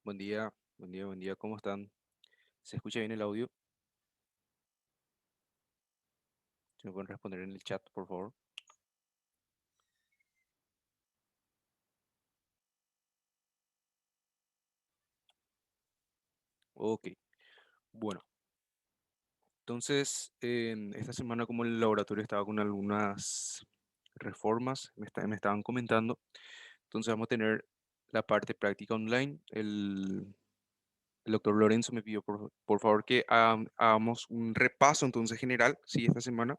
Buen día, buen día, buen día, ¿cómo están? ¿Se escucha bien el audio? Si me pueden responder en el chat, por favor. Ok, bueno, entonces, esta semana como el laboratorio estaba con algunas reformas, me estaban comentando, entonces vamos a tener la parte práctica online. El doctor Lorenzo me pidió por favor que hagamos un repaso entonces general, sí, esta semana,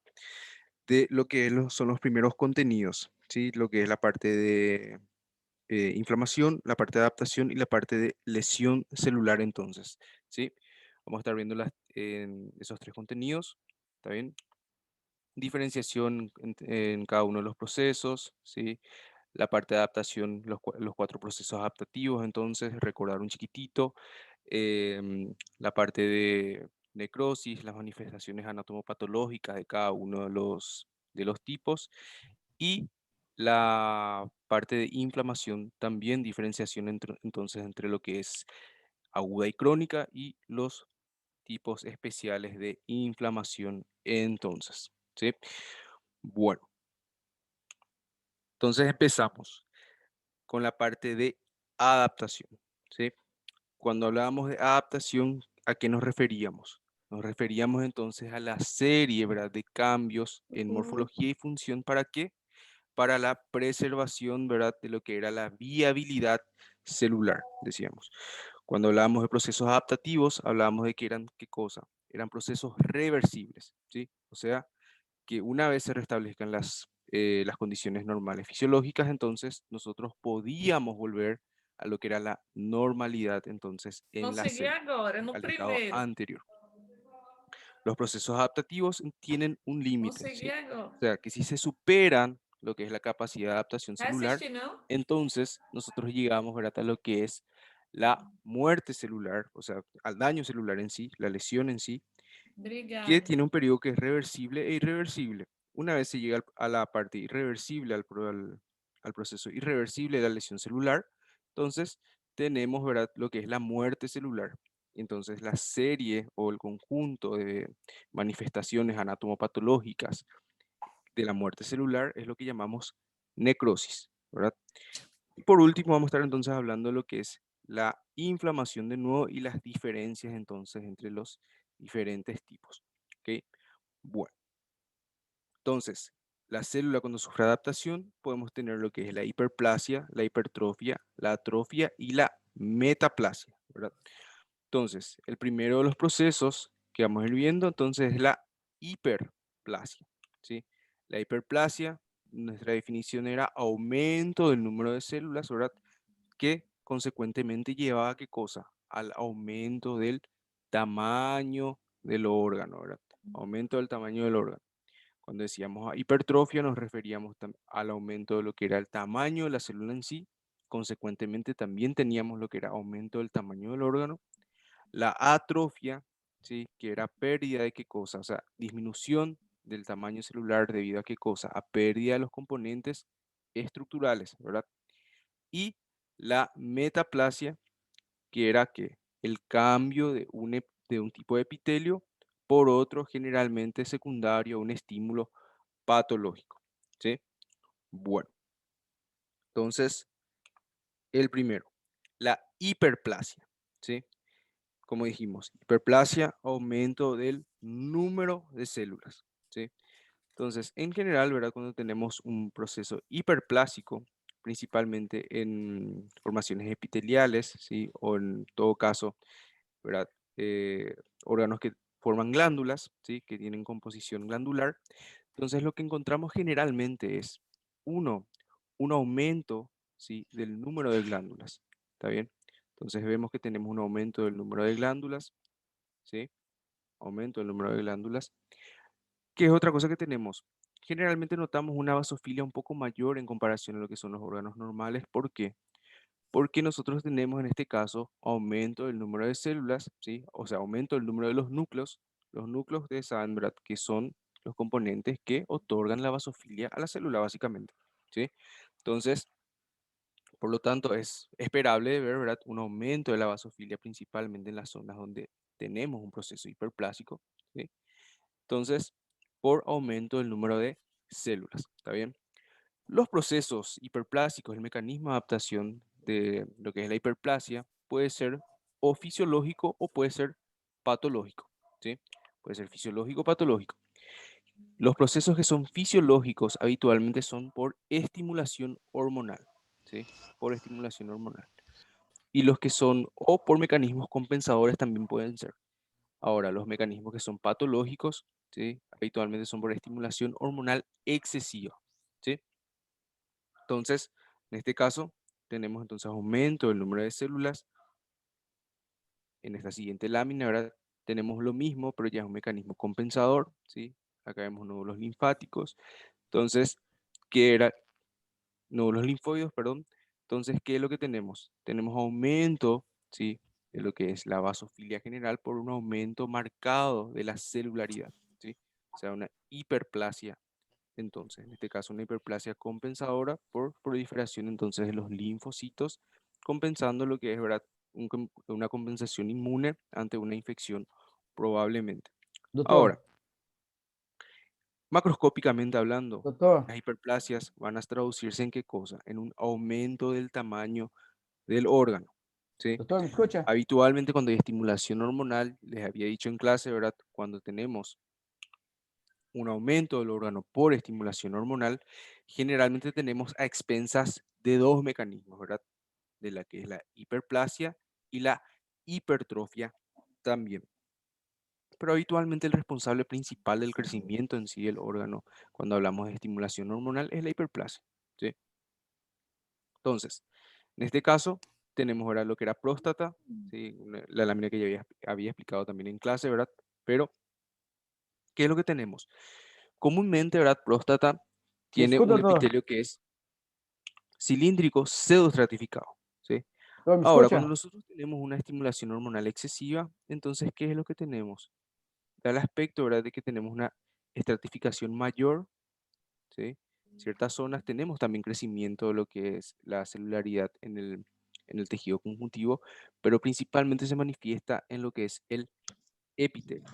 de lo que son los primeros contenidos, sí, lo que es la parte de inflamación, la parte de adaptación y la parte de lesión celular entonces, ¿sí? Vamos a estar viendo en esos tres contenidos, ¿está bien? Diferenciación en cada uno de los procesos, ¿sí? La parte de adaptación, los cuatro procesos adaptativos, entonces recordar un chiquitito, la parte de necrosis, las manifestaciones anatomopatológicas de cada uno de los tipos y la parte de inflamación, también diferenciación entonces entre lo que es aguda y crónica y los tipos especiales de inflamación entonces, ¿sí? Bueno, entonces empezamos con la parte de adaptación, ¿sí? Cuando hablábamos de adaptación, ¿a qué nos referíamos? Nos referíamos entonces a la serie, ¿verdad?, de cambios en Ujú. morfología y función. ¿Para qué? Para la preservación, ¿verdad?, de lo que era la viabilidad celular, decíamos. Cuando hablábamos de procesos adaptativos, hablábamos de que eran, ¿qué cosa? Eran procesos reversibles, ¿sí? O sea, que una vez se restablezcan las condiciones normales fisiológicas, entonces nosotros podíamos volver a lo que era la normalidad, entonces, en la Consegui célula, agora, ¿sí? no Al estado primeiro. anterior. Los procesos adaptativos tienen un límite, Consegui ¿sí? agora. O sea, que si se superan lo que es la capacidad de adaptación Vai celular, assistir, não? entonces nosotros llegamos, ¿verdad?, a lo que es la muerte celular, o sea, al daño celular en sí, la lesión en sí, que Obrigada. tiene un periodo que es reversible e irreversible. Una vez se llega a la parte irreversible, al proceso irreversible de la lesión celular, entonces tenemos, ¿verdad?, lo que es la muerte celular. Entonces la serie o el conjunto de manifestaciones anatomopatológicas de la muerte celular es lo que llamamos necrosis, ¿verdad? Y por último vamos a estar entonces hablando de lo que es la inflamación de nuevo y las diferencias entonces entre los diferentes tipos. ¿Ok? Bueno, entonces, la célula cuando sufre adaptación podemos tener lo que es la hiperplasia, la hipertrofia, la atrofia y la metaplasia, ¿verdad? Entonces, el primero de los procesos que vamos a ir viendo entonces es la hiperplasia, ¿sí? La hiperplasia, nuestra definición era aumento del número de células, ¿verdad? Que consecuentemente lleva a qué cosa? Al aumento del tamaño del órgano, ¿verdad? Aumento del tamaño del órgano. Cuando decíamos hipertrofia nos referíamos al aumento de lo que era el tamaño de la célula en sí. Consecuentemente también teníamos lo que era aumento del tamaño del órgano. La atrofia, ¿sí?, que era pérdida de qué cosa, o sea, disminución del tamaño celular debido a qué cosa, a pérdida de los componentes estructurales, ¿verdad? Y la metaplasia, que era que el cambio de un tipo de epitelio por otro generalmente secundario a un estímulo patológico, ¿sí? Bueno, entonces, el primero, la hiperplasia, ¿sí? Como dijimos, hiperplasia, aumento del número de células, ¿sí? Entonces, en general, ¿verdad? Cuando tenemos un proceso hiperplásico, principalmente en formaciones epiteliales, ¿sí? O en todo caso, ¿verdad? Órganos que forman glándulas, ¿sí? Que tienen composición glandular. Entonces, lo que encontramos generalmente es, uno, un aumento, ¿sí?, del número de glándulas, ¿está bien? Entonces, vemos que tenemos un aumento del número de glándulas, ¿sí? Aumento del número de glándulas. ¿Qué es otra cosa que tenemos? Generalmente notamos una basofilia un poco mayor en comparación a lo que son los órganos normales. ¿Por qué? Porque nosotros tenemos en este caso aumento del número de células, ¿sí? O sea, aumento del número de los núcleos. Los núcleos de Sandbrat, que son los componentes que otorgan la basofilia a la célula, básicamente, ¿sí? Entonces, Por lo tanto, es esperable ver, ¿verdad?, un aumento de la basofilia principalmente en las zonas donde tenemos un proceso hiperplásico, ¿sí? Entonces, por aumento del número de células, ¿está bien? Los procesos hiperplásicos, el mecanismo de adaptación de lo que es la hiperplasia, puede ser o fisiológico o puede ser patológico, ¿sí? Puede ser fisiológico o patológico. Los procesos que son fisiológicos habitualmente son por estimulación hormonal, ¿sí? Por estimulación hormonal. Y los que son o por mecanismos compensadores también pueden ser. Ahora, los mecanismos que son patológicos, ¿sí?, habitualmente son por estimulación hormonal excesiva, ¿sí? Entonces, en este caso, tenemos entonces aumento del número de células. En esta siguiente lámina, ¿verdad?, tenemos lo mismo, pero ya es un mecanismo compensador, ¿sí? Acá vemos nódulos linfáticos. Entonces, ¿qué era? Nódulos linfóides, perdón. Entonces, ¿qué es lo que tenemos? Tenemos aumento, ¿sí?, de lo que es la basofilia general por un aumento marcado de la celularidad, ¿sí? O sea, una hiperplasia. Entonces, en este caso, una hiperplasia compensadora por proliferación entonces de los linfocitos, compensando lo que es, ¿verdad?, una compensación inmune ante una infección probablemente. Doctor, Ahora, macroscópicamente hablando, doctor, las hiperplasias van a traducirse en qué cosa? En un aumento del tamaño del órgano, ¿sí? doctor, ¿me escucha? Habitualmente cuando hay estimulación hormonal, les había dicho en clase, ¿verdad? Cuando tenemos un aumento del órgano por estimulación hormonal, generalmente tenemos a expensas de dos mecanismos, ¿verdad? De la que es la hiperplasia y la hipertrofia también. Pero habitualmente el responsable principal del crecimiento en sí del órgano, cuando hablamos de estimulación hormonal, es la hiperplasia, ¿sí? Entonces, en este caso, tenemos ahora lo que era próstata, ¿sí? La lámina que ya había explicado también en clase, ¿verdad? Pero, ¿qué es lo que tenemos? Comúnmente, ¿verdad? Próstata ¿Me tiene escucha, un doctor? epitelio que es cilíndrico pseudoestratificado, ¿sí? Doctor, ¿me Ahora, cuando escucha? nosotros tenemos una estimulación hormonal excesiva, entonces, ¿qué es lo que tenemos? Da el aspecto, ¿verdad?, de que tenemos una estratificación mayor, ¿sí? Ciertas zonas tenemos también crecimiento de lo que es la celularidad en el tejido conjuntivo, pero principalmente se manifiesta en lo que es el epitelio.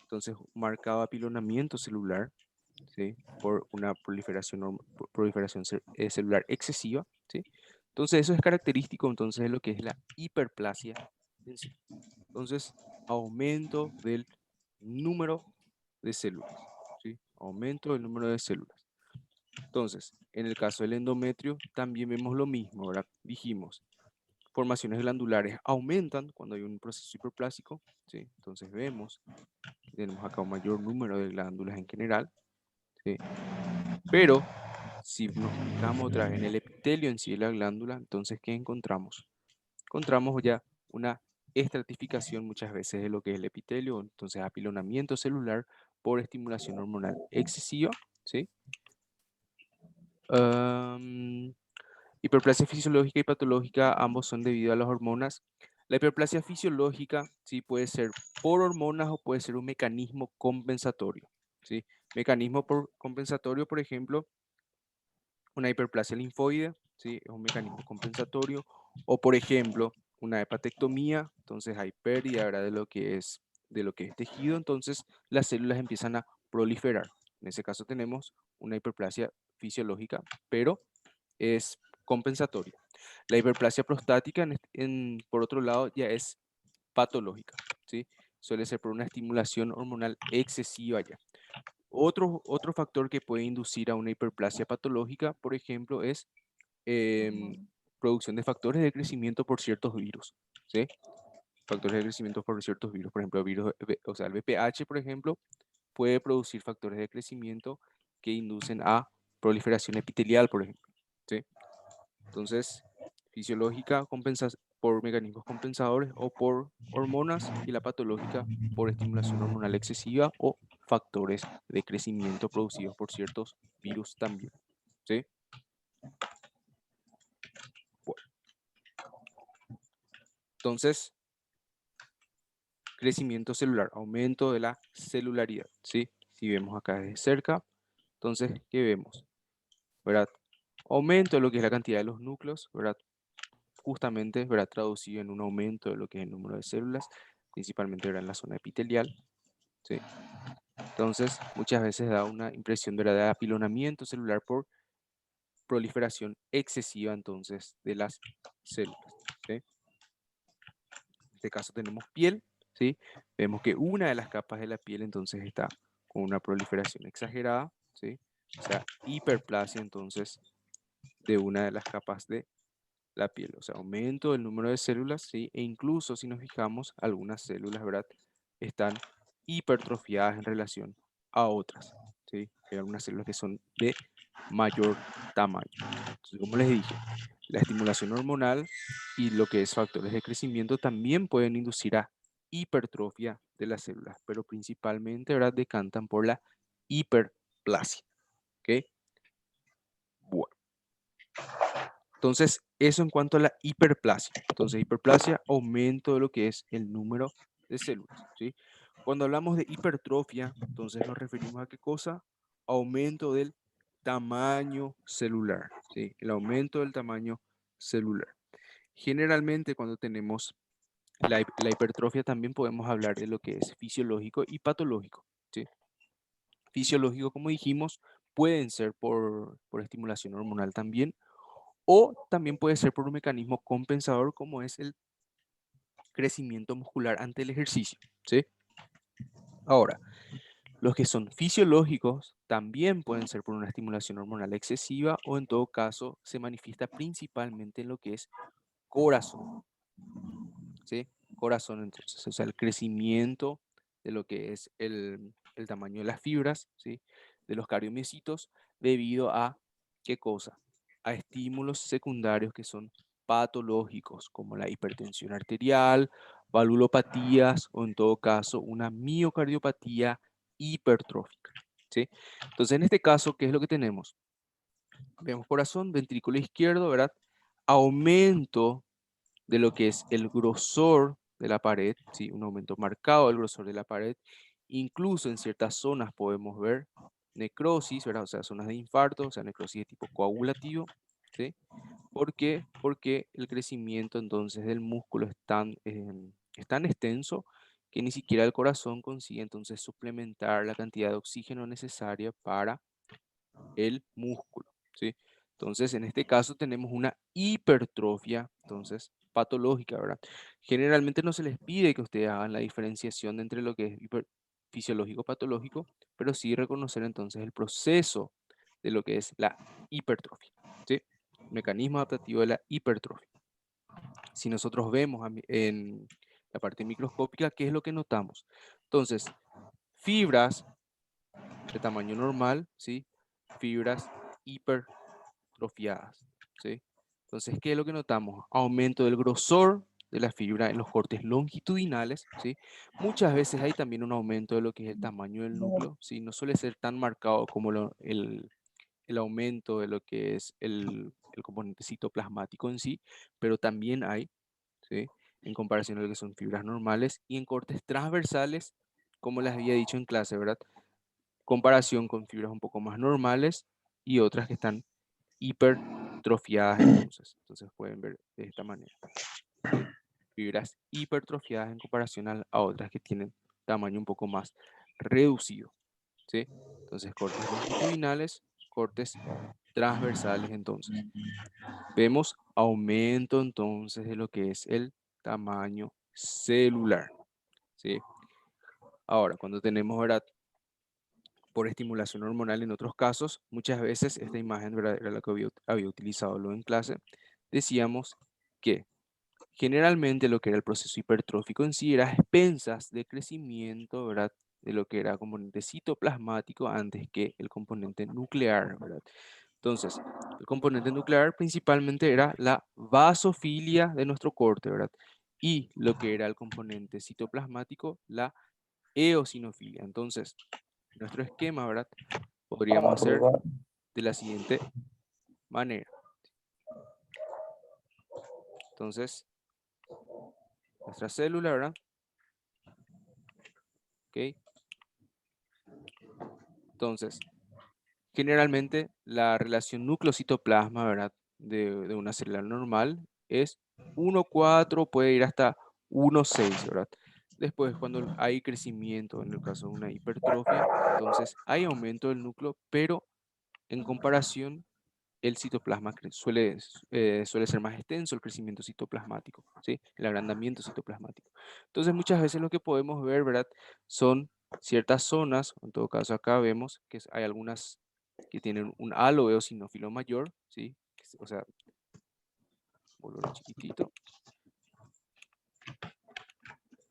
Entonces, un marcado apilonamiento celular, ¿sí?, por una proliferación celular excesiva, ¿sí? Entonces, eso es característico entonces de lo que es la hiperplasia en sí. Entonces, aumento del número de células, ¿sí? Aumento del número de células. Entonces, en el caso del endometrio, también vemos lo mismo, ¿verdad? Dijimos, formaciones glandulares aumentan cuando hay un proceso hiperplásico, ¿sí? Entonces vemos, tenemos acá un mayor número de glándulas en general, ¿sí? Pero si nos fijamos otra vez en el epitelio en sí de la glándula, entonces, ¿qué encontramos? Encontramos ya una estratificación muchas veces de lo que es el epitelio, entonces apilonamiento celular por estimulación hormonal excesiva, ¿sí? Am, Hiperplasia fisiológica y patológica, ambos son debido a las hormonas. La hiperplasia fisiológica, sí, puede ser por hormonas o puede ser un mecanismo compensatorio, ¿sí? Mecanismo compensatorio, por ejemplo, una hiperplasia linfoide, ¿sí? Es un mecanismo compensatorio. O, por ejemplo, una hepatectomía, entonces hay pérdida, ¿verdad?, de lo que es tejido, entonces las células empiezan a proliferar. En ese caso tenemos una hiperplasia fisiológica, pero es compensatoria. La hiperplasia prostática, por otro lado, ya es patológica, ¿sí? Suele ser por una estimulación hormonal excesiva ya. Otro factor que puede inducir a una hiperplasia patológica, por ejemplo, es producción de factores de crecimiento por ciertos virus, ¿sí? Factores de crecimiento por ciertos virus, por ejemplo, o sea, el VPH, por ejemplo, puede producir factores de crecimiento que inducen a proliferación epitelial, por ejemplo, ¿sí? Entonces, fisiológica por mecanismos compensadores o por hormonas, y la patológica por estimulación hormonal excesiva o factores de crecimiento producidos por ciertos virus también, ¿sí? Bueno, entonces, crecimiento celular, aumento de la celularidad, ¿sí? Si vemos acá desde cerca, entonces, ¿qué vemos? ¿Verdad? Aumento de lo que es la cantidad de los núcleos, ¿verdad? Justamente, ¿verdad? Traducido en un aumento de lo que es el número de células, principalmente, ¿verdad? En la zona epitelial, ¿sí? Entonces, muchas veces da una impresión, ¿verdad? De apilonamiento celular por proliferación excesiva, entonces, de las células, ¿sí? En este caso tenemos piel, ¿sí? Vemos que una de las capas de la piel, entonces, está con una proliferación exagerada, ¿sí? O sea, hiperplasia, entonces, de una de las capas de la piel, o sea, aumento del número de células, ¿sí? E incluso si nos fijamos, algunas células, ¿verdad? Están hipertrofiadas en relación a otras, ¿sí? Hay algunas células que son de mayor tamaño. Entonces, como les dije, la estimulación hormonal y lo que es factores de crecimiento también pueden inducir a hipertrofia de las células, pero principalmente, ¿verdad? Decantan por la hiperplasia, ¿ok? Bueno. Entonces, eso en cuanto a la hiperplasia. Entonces, hiperplasia, aumento de lo que es el número de células, ¿sí? Cuando hablamos de hipertrofia, entonces nos referimos a qué cosa? Aumento del tamaño celular, ¿sí? El aumento del tamaño celular. Generalmente, cuando tenemos la hipertrofia, también podemos hablar de lo que es fisiológico y patológico, ¿sí? Fisiológico, como dijimos, pueden ser por estimulación hormonal también, o también puede ser por un mecanismo compensador como es el crecimiento muscular ante el ejercicio, ¿sí? Ahora, los que son fisiológicos también pueden ser por una estimulación hormonal excesiva o en todo caso se manifiesta principalmente en lo que es corazón, ¿sí? Corazón entonces, o sea, el crecimiento de lo que es el tamaño de las fibras, ¿sí? De los cardiomiocitos debido a, ¿qué cosa? A estímulos secundarios que son patológicos, como la hipertensión arterial, valvulopatías o en todo caso una miocardiopatía hipertrófica, ¿sí? Entonces, en este caso, ¿qué es lo que tenemos? Vemos corazón, ventrículo izquierdo, ¿verdad? Aumento de lo que es el grosor de la pared, ¿sí? Un aumento marcado del grosor de la pared. Incluso en ciertas zonas podemos ver necrosis, ¿verdad? O sea, zonas de infarto, o sea, necrosis de tipo coagulativo, ¿sí? ¿Por qué? Porque el crecimiento entonces del músculo es tan extenso que ni siquiera el corazón consigue entonces suplementar la cantidad de oxígeno necesaria para el músculo, ¿sí? Entonces, en este caso tenemos una hipertrofia, entonces, patológica, ¿verdad? Generalmente no se les pide que ustedes hagan la diferenciación entre lo que es fisiológico patológico, pero sí reconocer entonces el proceso de lo que es la hipertrofia, ¿sí? Mecanismo adaptativo de la hipertrofia. Si nosotros vemos en la parte microscópica, ¿qué es lo que notamos? Entonces, fibras de tamaño normal, ¿sí? Fibras hipertrofiadas, ¿sí? Entonces, ¿qué es lo que notamos? Aumento del grosor de la fibra en los cortes longitudinales, ¿sí? Muchas veces hay también un aumento de lo que es el tamaño del núcleo, ¿sí? No suele ser tan marcado como el aumento de lo que es el componente citoplasmático en sí, pero también hay, ¿sí? En comparación a lo que son fibras normales y en cortes transversales, como les había dicho en clase, ¿verdad? Comparación con fibras un poco más normales y otras que están hipertrofiadas entonces. Entonces pueden ver de esta manera, ¿sí? Fibras hipertrofiadas en comparación a otras que tienen tamaño un poco más reducido, ¿sí? Entonces cortes longitudinales, cortes transversales entonces. Vemos aumento entonces de lo que es el tamaño celular, ¿sí? Ahora, cuando tenemos, ¿verdad? Por estimulación hormonal en otros casos, muchas veces esta imagen, ¿verdad? Era la que había utilizado luego en clase, decíamos que generalmente lo que era el proceso hipertrófico en sí era a expensas de crecimiento, ¿verdad? De lo que era componente citoplasmático antes que el componente nuclear, ¿verdad? Entonces, el componente nuclear principalmente era la vasofilia de nuestro corte, ¿verdad? Y lo que era el componente citoplasmático, la eosinofilia. Entonces, nuestro esquema, ¿verdad? Podríamos hacer de la siguiente manera. Entonces, nuestra célula, ¿verdad? Ok. Entonces, Generalmente la relación núcleo-citoplasma, ¿verdad? De una célula normal es 1,4, puede ir hasta 1,6, ¿verdad? Después, cuando hay crecimiento, en el caso de una hipertrofia, entonces hay aumento del núcleo, pero en comparación el citoplasma suele ser más extenso el crecimiento citoplasmático, ¿sí? El agrandamiento citoplasmático. Entonces, muchas veces lo que podemos ver, ¿verdad? Son ciertas zonas, en todo caso acá vemos que hay algunas que tienen un halo eosinófilo mayor, ¿sí? O sea, volver chiquitito.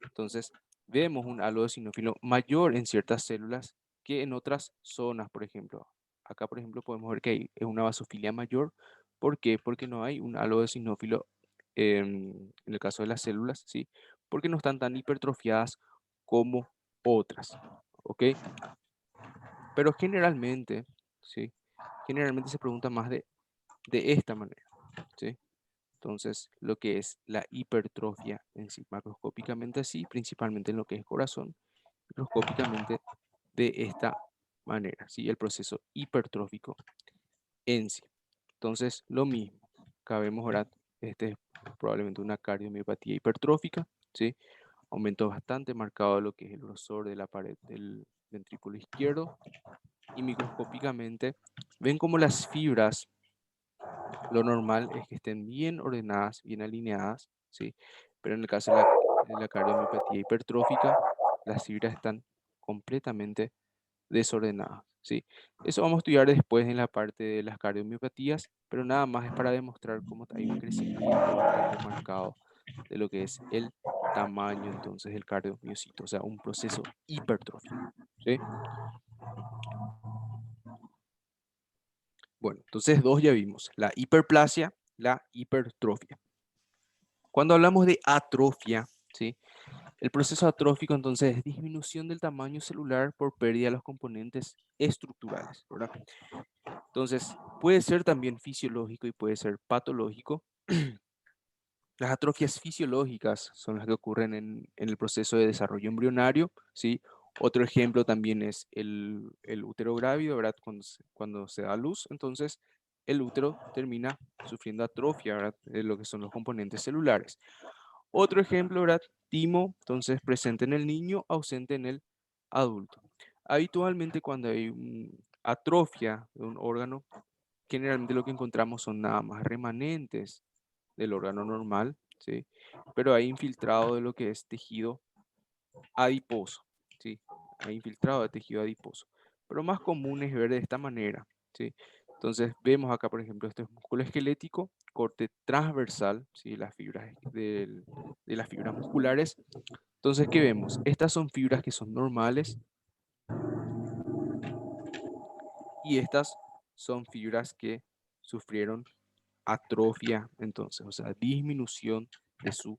Entonces, vemos un halo eosinófilo mayor en ciertas células que en otras zonas, por ejemplo. Acá, por ejemplo, podemos ver que hay una basofilia mayor. ¿Por qué? Porque no hay un halo eosinófilo en el caso de las células, ¿sí? Porque no están tan hipertrofiadas como otras, ¿ok? Pero generalmente, ¿sí? Generalmente se pregunta más de esta manera, ¿sí? Entonces, lo que es la hipertrofia en sí, macroscópicamente así, principalmente en lo que es corazón, microscópicamente de esta manera, ¿sí? El proceso hipertrófico en sí. Entonces, lo mismo, acá vemos, ¿verdad? Este es probablemente una cardiomiopatía hipertrófica, ¿sí? Aumento bastante marcado de lo que es el grosor de la pared del ventrículo izquierdo y microscópicamente ven como las fibras, lo normal es que estén bien ordenadas, bien alineadas, ¿sí? Pero en el caso de la cardiomiopatía hipertrófica, las fibras están completamente desordenadas, ¿sí? Eso vamos a estudiar después en la parte de las cardiomiopatías, pero nada más es para demostrar cómo hay un crecimiento bastante marcado de lo que es el tamaño entonces del cardiomiocito, o sea, un proceso hipertrófico, ¿sí? Bueno, entonces dos ya vimos, la hiperplasia, la hipertrofia. Cuando hablamos de atrofia, ¿sí? El proceso atrófico entonces es disminución del tamaño celular por pérdida de los componentes estructurales, ¿verdad? Entonces, puede ser también fisiológico y puede ser patológico. Las atrofias fisiológicas son las que ocurren en el proceso de desarrollo embrionario, ¿sí? Otro ejemplo también es el útero grávido, ¿verdad? Cuando se da a luz, entonces el útero termina sufriendo atrofia, ¿verdad? De lo que son los componentes celulares. Otro ejemplo, ¿verdad? Timo, entonces presente en el niño, ausente en el adulto. Habitualmente cuando hay atrofia de un órgano, generalmente lo que encontramos son nada más remanentes del órgano normal, ¿sí? Pero hay infiltrado de lo que es tejido adiposo, ¿sí? Hay infiltrado de tejido adiposo. Pero más común es ver de esta manera, ¿sí? Entonces vemos acá, por ejemplo, esto es músculo esquelético, corte transversal, ¿sí? Las fibras de las fibras musculares. Entonces, ¿qué vemos? Estas son fibras que son normales y estas son fibras que sufrieron atrofia, entonces, o sea, disminución de su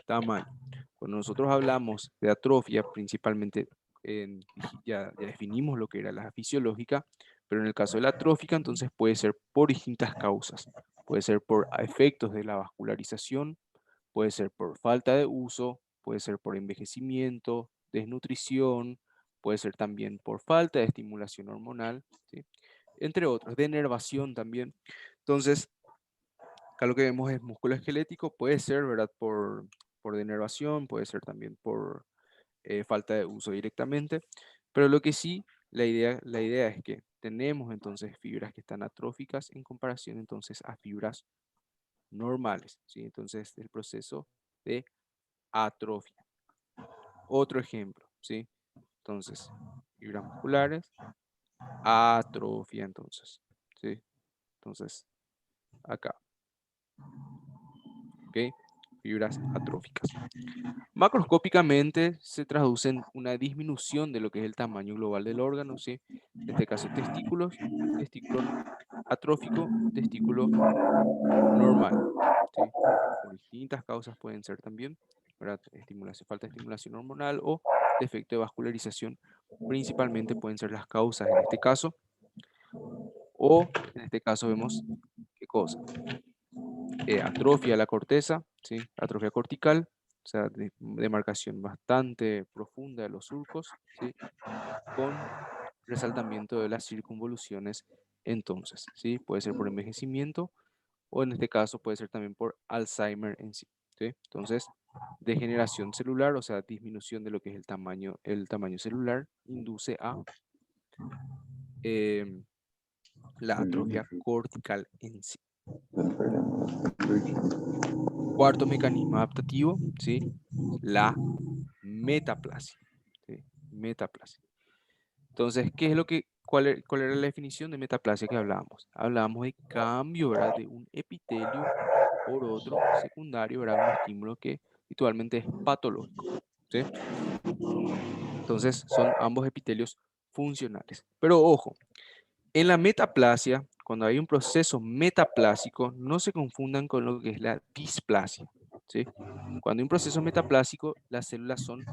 tamaño. Cuando nosotros hablamos de atrofia, principalmente ya definimos lo que era la fisiológica, pero en el caso de la atrófica, entonces puede ser por distintas causas. Puede ser por efectos de la vascularización, puede ser por falta de uso, puede ser por envejecimiento, desnutrición, puede ser también por falta de estimulación hormonal, ¿sí? Entre otros, denervación también. Entonces, acá lo que vemos es músculo esquelético, puede ser, ¿verdad? Por denervación, puede ser también por falta de uso directamente, pero lo que sí, la idea es que tenemos entonces fibras que están atróficas en comparación entonces a fibras normales, ¿sí? Entonces, el proceso de atrofia. Otro ejemplo, ¿sí? Entonces, fibras musculares, atrofia entonces, ¿sí? Entonces, acá, ¿ok? Fibras atróficas. Macroscópicamente se traduce en una disminución de lo que es el tamaño global del órgano, ¿sí? En este caso, testículos, testículo atrófico, testículo normal, ¿sí? Por distintas causas pueden ser también, ¿verdad? Falta de estimulación hormonal o defecto de vascularización, principalmente pueden ser las causas en este caso, o en este caso vemos, ¿qué cosa? Atrofia de la corteza, ¿sí? Atrofia cortical, o sea, demarcación bastante profunda de los surcos, ¿sí? Con resaltamiento de las circunvoluciones entonces, ¿sí? Puede ser por envejecimiento o en este caso puede ser también por Alzheimer en sí, ¿sí? Entonces, degeneración celular, o sea, disminución de lo que es el tamaño celular, induce a em, la atrofia cortical en sí. Cuarto mecanismo adaptativo, ¿sí? La metaplasia, ¿sí? Metaplasia. Entonces, ¿qué es lo que, cuál era la definición de metaplasia que hablábamos? Hablábamos de cambio, ¿verdad? De un epitelio por otro secundario, ¿verdad? Un estímulo que habitualmente es patológico, ¿sí? Entonces, son ambos epitelios funcionales. Pero ojo, en la metaplasia, cuando hay un proceso metaplásico, no se confundan con lo que es la displasia, ¿sí? Cuando hay un proceso metaplásico, las células son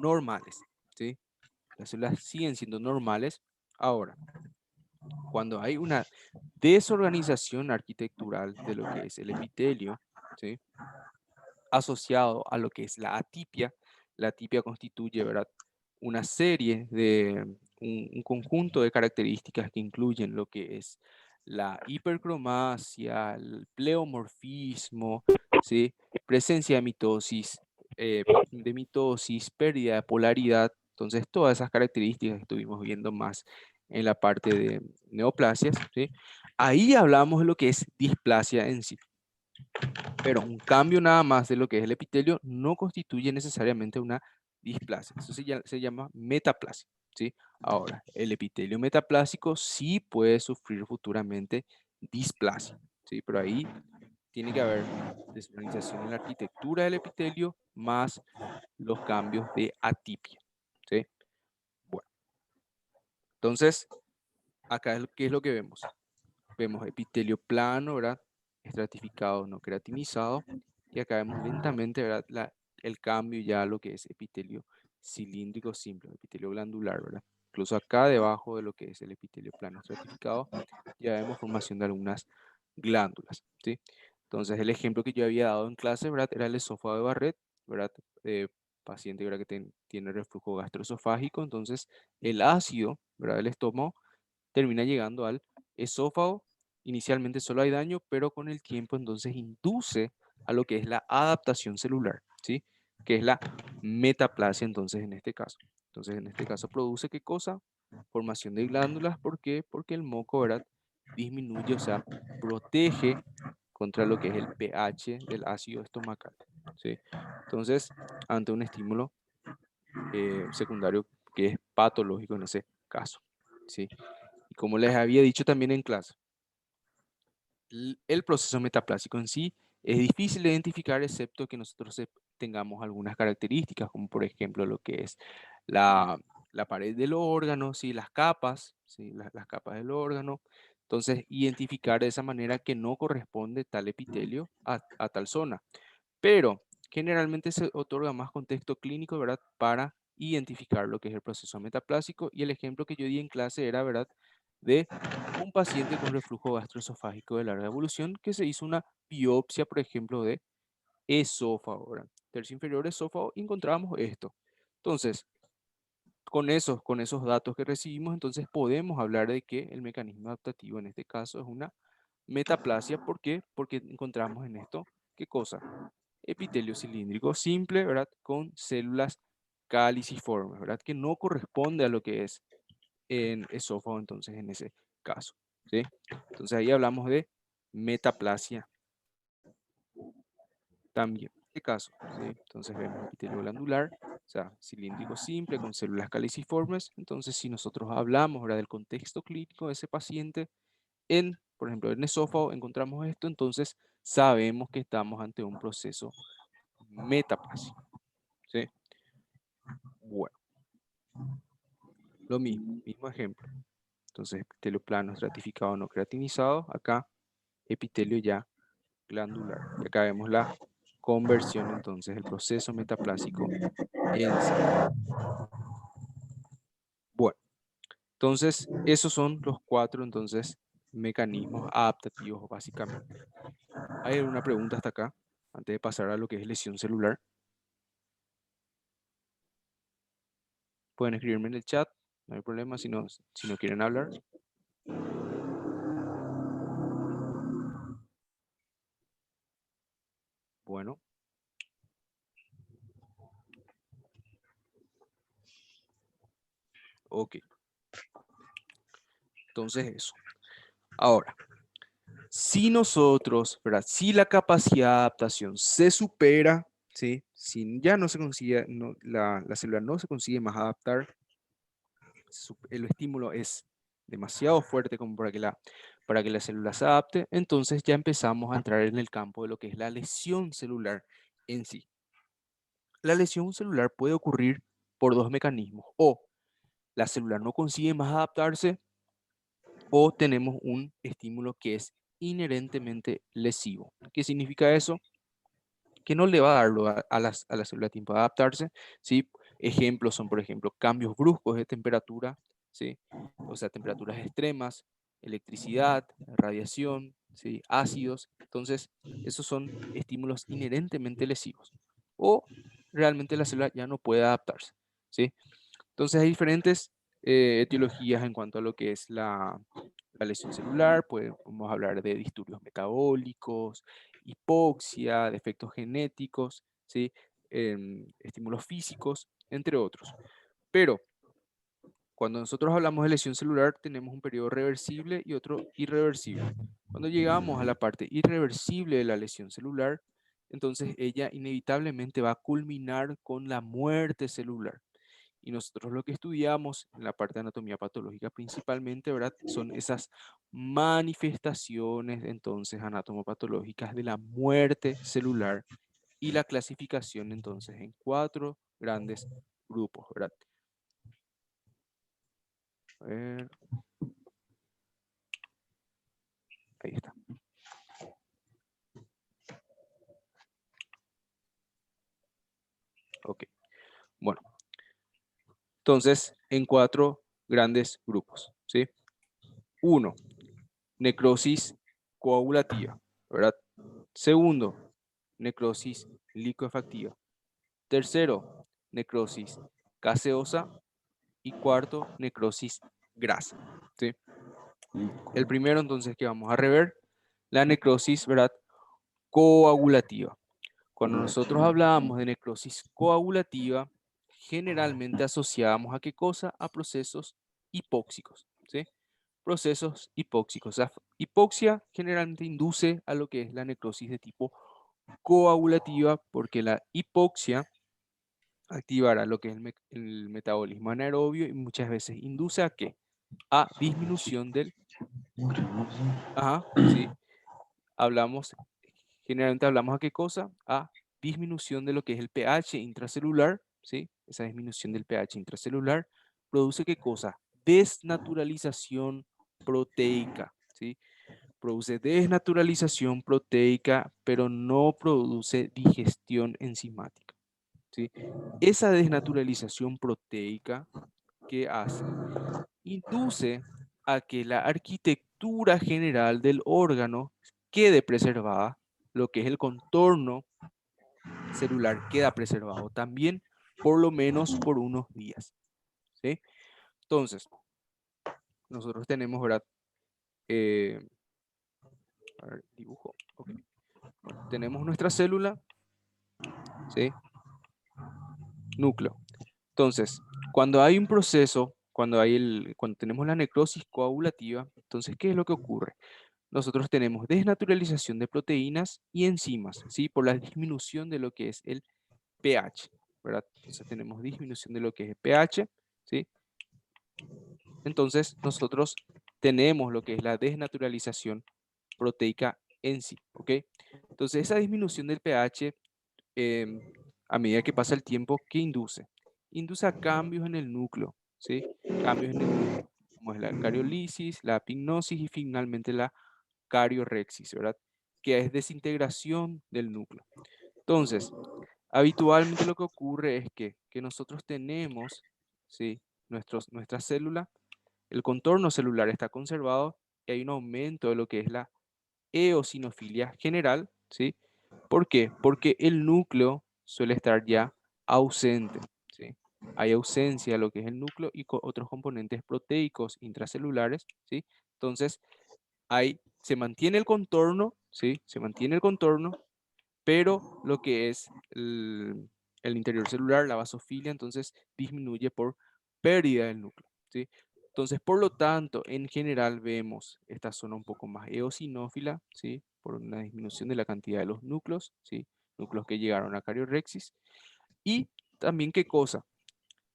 normales, ¿sí? Las células siguen siendo normales. Ahora, cuando hay una desorganización arquitectural de lo que es el epitelio, ¿sí? Asociado a lo que es la atipia constituye, ¿verdad? Una serie de, un conjunto de características que incluyen lo que es la hipercromasia, el pleomorfismo, ¿sí? Presencia de mitosis, pérdida de polaridad. Entonces, todas esas características que estuvimos viendo más en la parte de neoplasias, ¿sí? Ahí hablamos de lo que es displasia en sí. Pero un cambio nada más de lo que es el epitelio no constituye necesariamente una displasia. Eso se llama metaplasia, ¿sí? Ahora, el epitelio metaplásico sí puede sufrir futuramente displasia, ¿sí? Pero ahí tiene que haber desorganización en la arquitectura del epitelio más los cambios de atipia, ¿sí? Bueno, entonces, acá ¿qué es lo que vemos? Vemos epitelio plano, ¿verdad? Estratificado, no queratinizado. Y acá vemos lentamente, ¿verdad? El cambio ya a lo que es epitelio cilíndrico simple, epitelio glandular, ¿verdad? Incluso acá debajo de lo que es el epitelio plano estratificado, ya vemos formación de algunas glándulas, ¿sí? Entonces, el ejemplo que yo había dado en clase, ¿verdad? Era el esófago de Barrett, ¿verdad? Paciente, ¿verdad? Que tiene reflujo gastroesofágico, entonces el ácido, ¿verdad? Del estómago termina llegando al esófago. Inicialmente solo hay daño, pero con el tiempo entonces induce a lo que es la adaptación celular, ¿sí? Que es la metaplasia entonces en este caso. Entonces en este caso produce ¿qué cosa? Formación de glándulas. ¿Por qué? Porque el moco, ¿verdad? Disminuye, o sea, protege contra lo que es el pH del ácido estomacal, ¿sí? Entonces, ante un estímulo secundario que es patológico en ese caso, ¿sí? Y como les había dicho también en clase, el proceso metaplásico en sí es difícil de identificar excepto que nosotros tengamos algunas características, como por ejemplo lo que es la, la pared del órgano, ¿sí? Las capas, ¿sí? Las capas del órgano. Entonces, identificar de esa manera que no corresponde tal epitelio a tal zona. Pero generalmente se otorga más contexto clínico, ¿verdad? Para identificar lo que es el proceso metaplásico. Y el ejemplo que yo di en clase era, ¿verdad? De un paciente con reflujo gastroesofágico de larga evolución que se hizo una biopsia, por ejemplo, de esófago, ¿verdad? Tercio inferior esófago, y encontramos esto. Entonces, con esos datos que recibimos, entonces podemos hablar de que el mecanismo adaptativo en este caso es una metaplasia. ¿Por qué? Porque encontramos en esto, ¿qué cosa? Epitelio cilíndrico simple, ¿verdad? Con células caliciformes, ¿verdad? Que no corresponde a lo que es en esófago, entonces, en ese caso, ¿sí? Entonces ahí hablamos de metaplasia también. En este caso, ¿sí? Entonces vemos epitelio glandular, o sea, cilíndrico simple con células caliciformes. Entonces, si nosotros hablamos ahora del contexto clínico de ese paciente, por ejemplo, en esófago encontramos esto, entonces sabemos que estamos ante un proceso metaplásico, ¿sí? Bueno, lo mismo, mismo ejemplo. Entonces, epitelio plano estratificado no creatinizado, acá epitelio ya glandular. Y acá vemos la conversión, entonces, el proceso metaplásico en sí. Bueno, entonces, esos son los cuatro, entonces, mecanismos adaptativos, básicamente. ¿Hay alguna pregunta hasta acá? Antes de pasar a lo que es lesión celular, pueden escribirme en el chat. No hay problema si no quieren hablar. Bueno, ok. Entonces eso. Ahora, si nosotros, ¿verdad? Si la capacidad de adaptación se supera, ¿sí? Si ya no se consigue, la célula no se consigue más adaptar, el estímulo es demasiado fuerte como para que la célula se adapte, entonces ya empezamos a entrar en el campo de lo que es la lesión celular en sí. La lesión celular puede ocurrir por dos mecanismos: o la célula no consigue más adaptarse, o tenemos un estímulo que es inherentemente lesivo. ¿Qué significa eso? Que no le va a dar a la célula tiempo de adaptarse, ¿sí? Ejemplos son, por ejemplo, cambios bruscos de temperatura, ¿sí? O sea, temperaturas extremas, electricidad, radiación, ¿sí? Ácidos. Entonces, esos son estímulos inherentemente lesivos. O realmente la célula ya no puede adaptarse, ¿sí? Entonces, hay diferentes etiologías en cuanto a lo que es la lesión celular. Podemos hablar de disturbios metabólicos, hipoxia, defectos genéticos, ¿sí? Estímulos físicos, entre otros. Pero cuando nosotros hablamos de lesión celular, tenemos un periodo reversible y otro irreversible. Cuando llegamos a la parte irreversible de la lesión celular, entonces ella inevitablemente va a culminar con la muerte celular. Y nosotros lo que estudiamos en la parte de anatomía patológica principalmente, ¿verdad? Son esas manifestaciones entonces anatomopatológicas de la muerte celular y la clasificación entonces en cuatro grandes grupos, ¿verdad? A ver, ahí está. Ok. Bueno, entonces en cuatro grandes grupos, ¿sí? Uno, necrosis coagulativa, ¿verdad? Segundo, necrosis licuefactiva. Tercero, necrosis gaseosa. Y cuarto, necrosis grasa, ¿sí? El primero entonces que vamos a rever, la necrosis, ¿verdad? Coagulativa. Cuando nosotros Coagulativa. hablábamos de necrosis coagulativa, generalmente asociábamos a qué cosa? A procesos hipóxicos, ¿sí? Procesos hipóxicos. La hipoxia generalmente induce a lo que es la necrosis de tipo coagulativa, porque la hipoxia activará lo que es el metabolismo anaerobio y muchas veces induce a qué? A disminución del, ajá, sí, hablamos, generalmente hablamos a qué cosa? A disminución de lo que es el pH intracelular, ¿sí? Esa disminución del pH intracelular produce qué cosa? Desnaturalización proteica, ¿sí? Produce desnaturalización proteica, pero no produce digestión enzimática, ¿sí? Esa desnaturalización proteica, ¿qué hace? Induce a que la arquitectura general del órgano quede preservada, lo que es el contorno celular queda preservado también, por lo menos por unos días, ¿sí? Entonces, nosotros tenemos, ¿verdad? Eh, a ver, dibujo, ok. Bueno, tenemos nuestra célula, ¿sí? Núcleo. Entonces, cuando hay un proceso, cuando tenemos la necrosis coagulativa, entonces, ¿qué es lo que ocurre? Nosotros tenemos desnaturalización de proteínas y enzimas, ¿sí? Por la disminución de lo que es el pH, ¿verdad? Entonces tenemos disminución de lo que es el pH, ¿sí? Entonces nosotros tenemos lo que es la desnaturalización proteica en sí, ¿ok? Entonces esa disminución del pH, em, a medida que pasa el tiempo, ¿qué induce? Induce a cambios en el núcleo, ¿sí? Cambios en el núcleo, como es la cariolisis, la pignosis y finalmente la cariorexis, ¿verdad? Que es desintegración del núcleo. Entonces, habitualmente lo que ocurre es que nosotros tenemos, ¿sí? Nuestra célula, el contorno celular está conservado y hay un aumento de lo que es la eosinofilia general, ¿sí? ¿Por qué? Porque el núcleo suele estar ya ausente, ¿sí? hay ausencia de lo que es el núcleo y otros componentes proteicos intracelulares, ¿sí? Entonces, se mantiene el contorno, ¿sí? Se mantiene el contorno, pero lo que es el interior celular, la basofilia, entonces disminuye por pérdida del núcleo, ¿sí? Entonces, por lo tanto, en general vemos esta zona un poco más eosinófila, ¿sí? Por una disminución de la cantidad de los núcleos, ¿sí? Núcleos que llegaron a cariorexis. Y también, ¿qué cosa?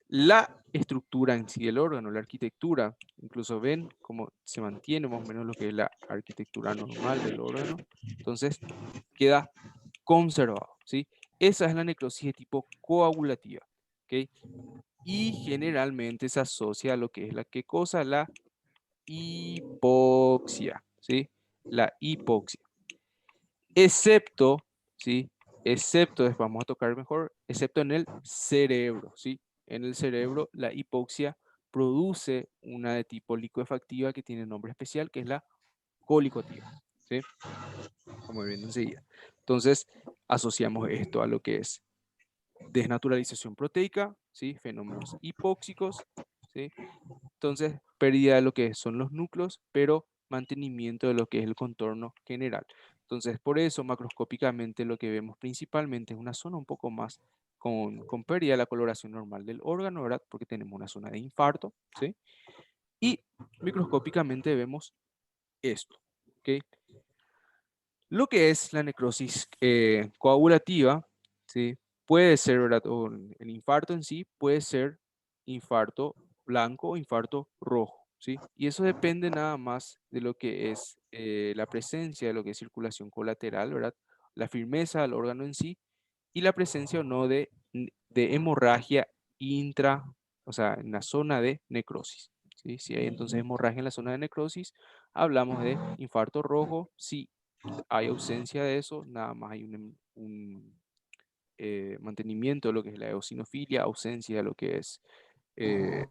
La estructura en sí del órgano, la arquitectura, incluso ven cómo se mantiene más o menos lo que es la arquitectura normal del órgano. Entonces, queda conservado, ¿sí? Esa es la necrosis de tipo coagulativa, ¿ok? Y generalmente se asocia a lo que es la ¿qué cosa? La hipoxia, ¿sí? La hipoxia. Excepto, ¿sí? Excepto, después vamos a tocar mejor, excepto en el cerebro, ¿sí? En el cerebro la hipoxia produce una de tipo licuefactiva que tiene nombre especial, que es la colicoactiva, ¿sí? Vamos viendo enseguida. Entonces, asociamos esto a lo que es desnaturalización proteica, ¿sí? Fenómenos hipóxicos, ¿sí? Entonces, pérdida de lo que son los núcleos, pero mantenimiento de lo que es el contorno general. Entonces, por eso macroscópicamente lo que vemos principalmente es una zona un poco más con pérdida de la coloración normal del órgano, ¿verdad? Porque tenemos una zona de infarto, ¿sí? Y microscópicamente vemos esto, ¿ok? Lo que es la necrosis coagulativa, ¿sí? Puede ser, ¿verdad? O el infarto en sí puede ser infarto blanco o infarto rojo, ¿sí? Y eso depende nada más de lo que es la presencia de lo que es circulación colateral, ¿verdad? La firmeza del órgano en sí y la presencia o no de hemorragia intra, o sea, en la zona de necrosis, ¿sí? Si hay entonces hemorragia en la zona de necrosis, hablamos de infarto rojo. Si hay ausencia de eso, nada más hay un mantenimiento de lo que es la eosinofilia, ausencia de lo que es eh,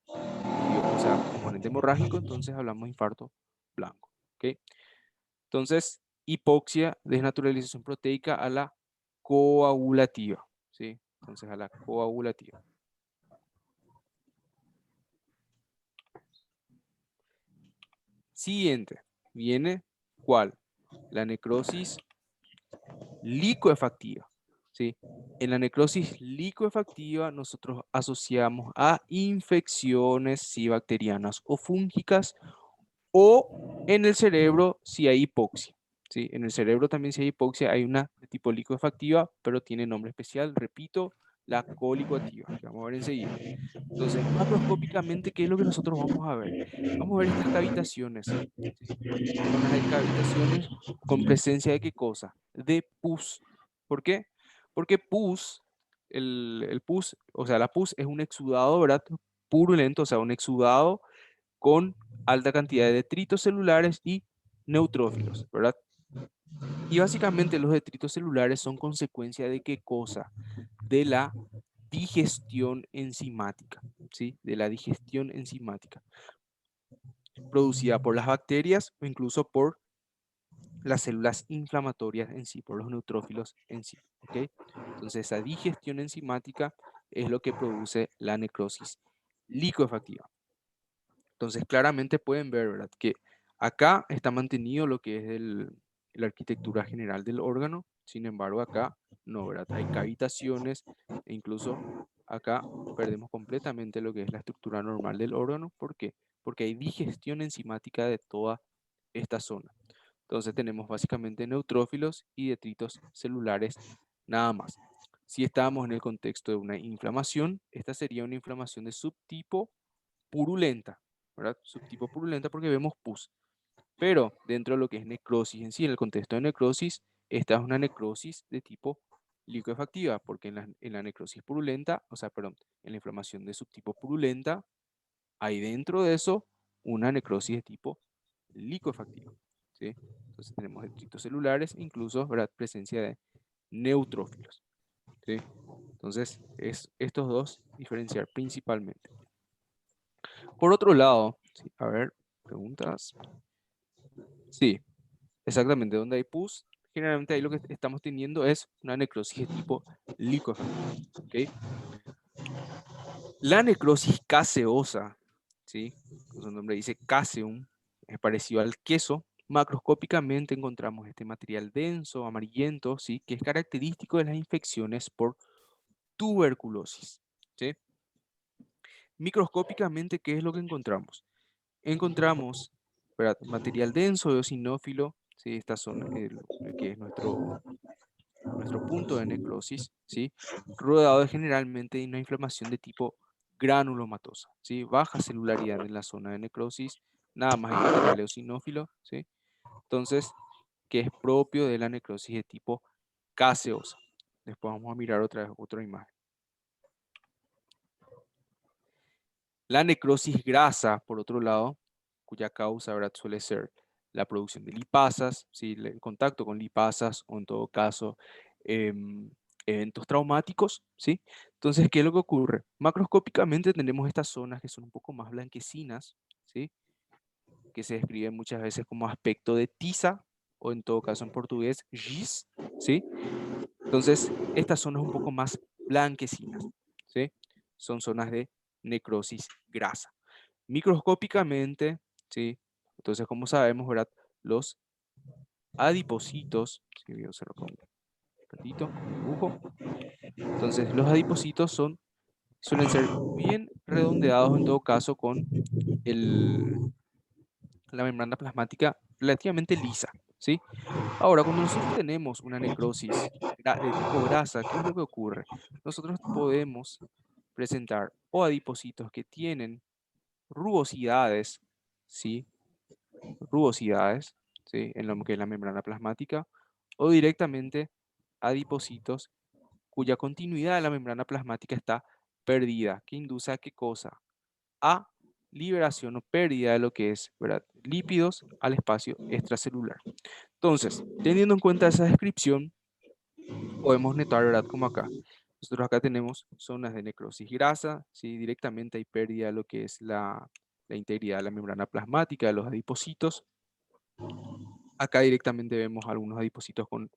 o sea, componente hemorrágico, entonces hablamos de infarto blanco, ¿ok? Entonces, hipoxia, desnaturalización proteica a la coagulativa, ¿sí? Entonces, a la coagulativa. Siguiente, viene, ¿cuál? La necrosis licuefactiva, ¿sí? En la necrosis licuefactiva nosotros asociamos a infecciones, sí, bacterianas o fúngicas, o en el cerebro si hay hipoxia, ¿sí? En el cerebro también si hay hipoxia hay una de tipo licuefactiva, pero tiene nombre especial, repito, la colicoactiva, que vamos a ver enseguida. Entonces, macroscópicamente, ¿qué es lo que nosotros vamos a ver? Vamos a ver estas cavitaciones, ¿sí? Zonas de cavitaciones con presencia de qué cosa? De pus. ¿Por qué? Porque pus, el pus, o sea, la pus es un exudado, ¿verdad? Purulento, o sea, un exudado con alta cantidad de detritos celulares y neutrófilos, ¿verdad? Y básicamente los detritos celulares son consecuencia de qué cosa? De la digestión enzimática, ¿sí? De la digestión enzimática producida por las bacterias o incluso por las células inflamatorias en sí, por los neutrófilos en sí, ¿ok? Entonces esa digestión enzimática es lo que produce la necrosis licuefactiva. Entonces claramente pueden ver, ¿verdad? Que acá está mantenido lo que es la arquitectura general del órgano, sin embargo acá no, ¿verdad? Hay cavitaciones e incluso acá perdemos completamente lo que es la estructura normal del órgano. ¿Por qué? Porque hay digestión enzimática de toda esta zona. Entonces tenemos básicamente neutrófilos y detritos celulares nada más. Si estamos en el contexto de una inflamación, esta sería una inflamación de subtipo purulenta, ¿verdad? Subtipo purulenta porque vemos pus. Pero dentro de lo que es necrosis en sí, en el contexto de necrosis, esta es una necrosis de tipo licuefactiva, porque en la necrosis purulenta, o sea, perdón, en la inflamación de subtipo purulenta, hay dentro de eso una necrosis de tipo licuefactiva, ¿sí? Entonces tenemos detritos celulares, incluso, ¿verdad? Presencia de neutrófilos, ¿sí? Entonces, es estos dos diferenciar principalmente. Por otro lado, sí, a ver, preguntas. Sí, exactamente, donde hay pus, generalmente ahí lo que estamos teniendo es una necrosis de tipo licuefactiva, ¿ok? La necrosis caseosa, ¿sí? Como su nombre dice, caseum, es parecido al queso. Macroscópicamente encontramos este material denso, amarillento, ¿sí? Que es característico de las infecciones por tuberculosis, ¿sí? Microscópicamente, ¿qué es lo que encontramos? Encontramos, ¿verdad? Material denso, eosinófilo, ¿sí? Estas son el que es nuestro punto de necrosis, ¿sí? Rodeado generalmente de una inflamación de tipo granulomatosa, ¿sí? Baja celularidad en la zona de necrosis, nada más hay material eosinófilo, ¿sí? Entonces, que es propio de la necrosis de tipo caseosa. Después vamos a mirar otra imagen. La necrosis grasa, por otro lado, cuya causa, ¿verdad? Suele ser la producción de lipasas, ¿sí? El contacto con lipasas o en todo caso em, eventos traumáticos, ¿sí? Entonces, ¿qué es lo que ocurre? Macroscópicamente tenemos estas zonas que son un poco más blanquecinas, ¿sí? Que se describen muchas veces como aspecto de tiza o en todo caso en portugués, giz, ¿sí? Entonces, estas zonas un poco más blanquecinas, ¿sí? Son zonas de necrosis grasa. Microscópicamente, ¿sí? Entonces, como sabemos, ¿verdad? Los adipocitos, si voy a hacer acá un ratito, un dibujo. Entonces, los adipocitos suelen ser bien redondeados en todo caso con el, la membrana plasmática relativamente lisa, ¿sí? Ahora, cuando nosotros tenemos una necrosis de tipo grasa, ¿qué es lo que ocurre? Nosotros podemos presentar o adipocitos que tienen rugosidades, ¿sí? Rugosidades, ¿sí? En lo que es la membrana plasmática, o directamente adipocitos cuya continuidad de la membrana plasmática está perdida, que induce a qué cosa? A liberación o pérdida de lo que es, ¿verdad? Lípidos al espacio extracelular. Entonces, teniendo en cuenta esa descripción, podemos notar, ¿verdad? Como acá. Nosotros acá tenemos zonas de necrosis grasa, ¿sí? Directamente hay pérdida de lo que es la integridad de la membrana plasmática de los adipocitos. Acá directamente vemos algunos adipocitos con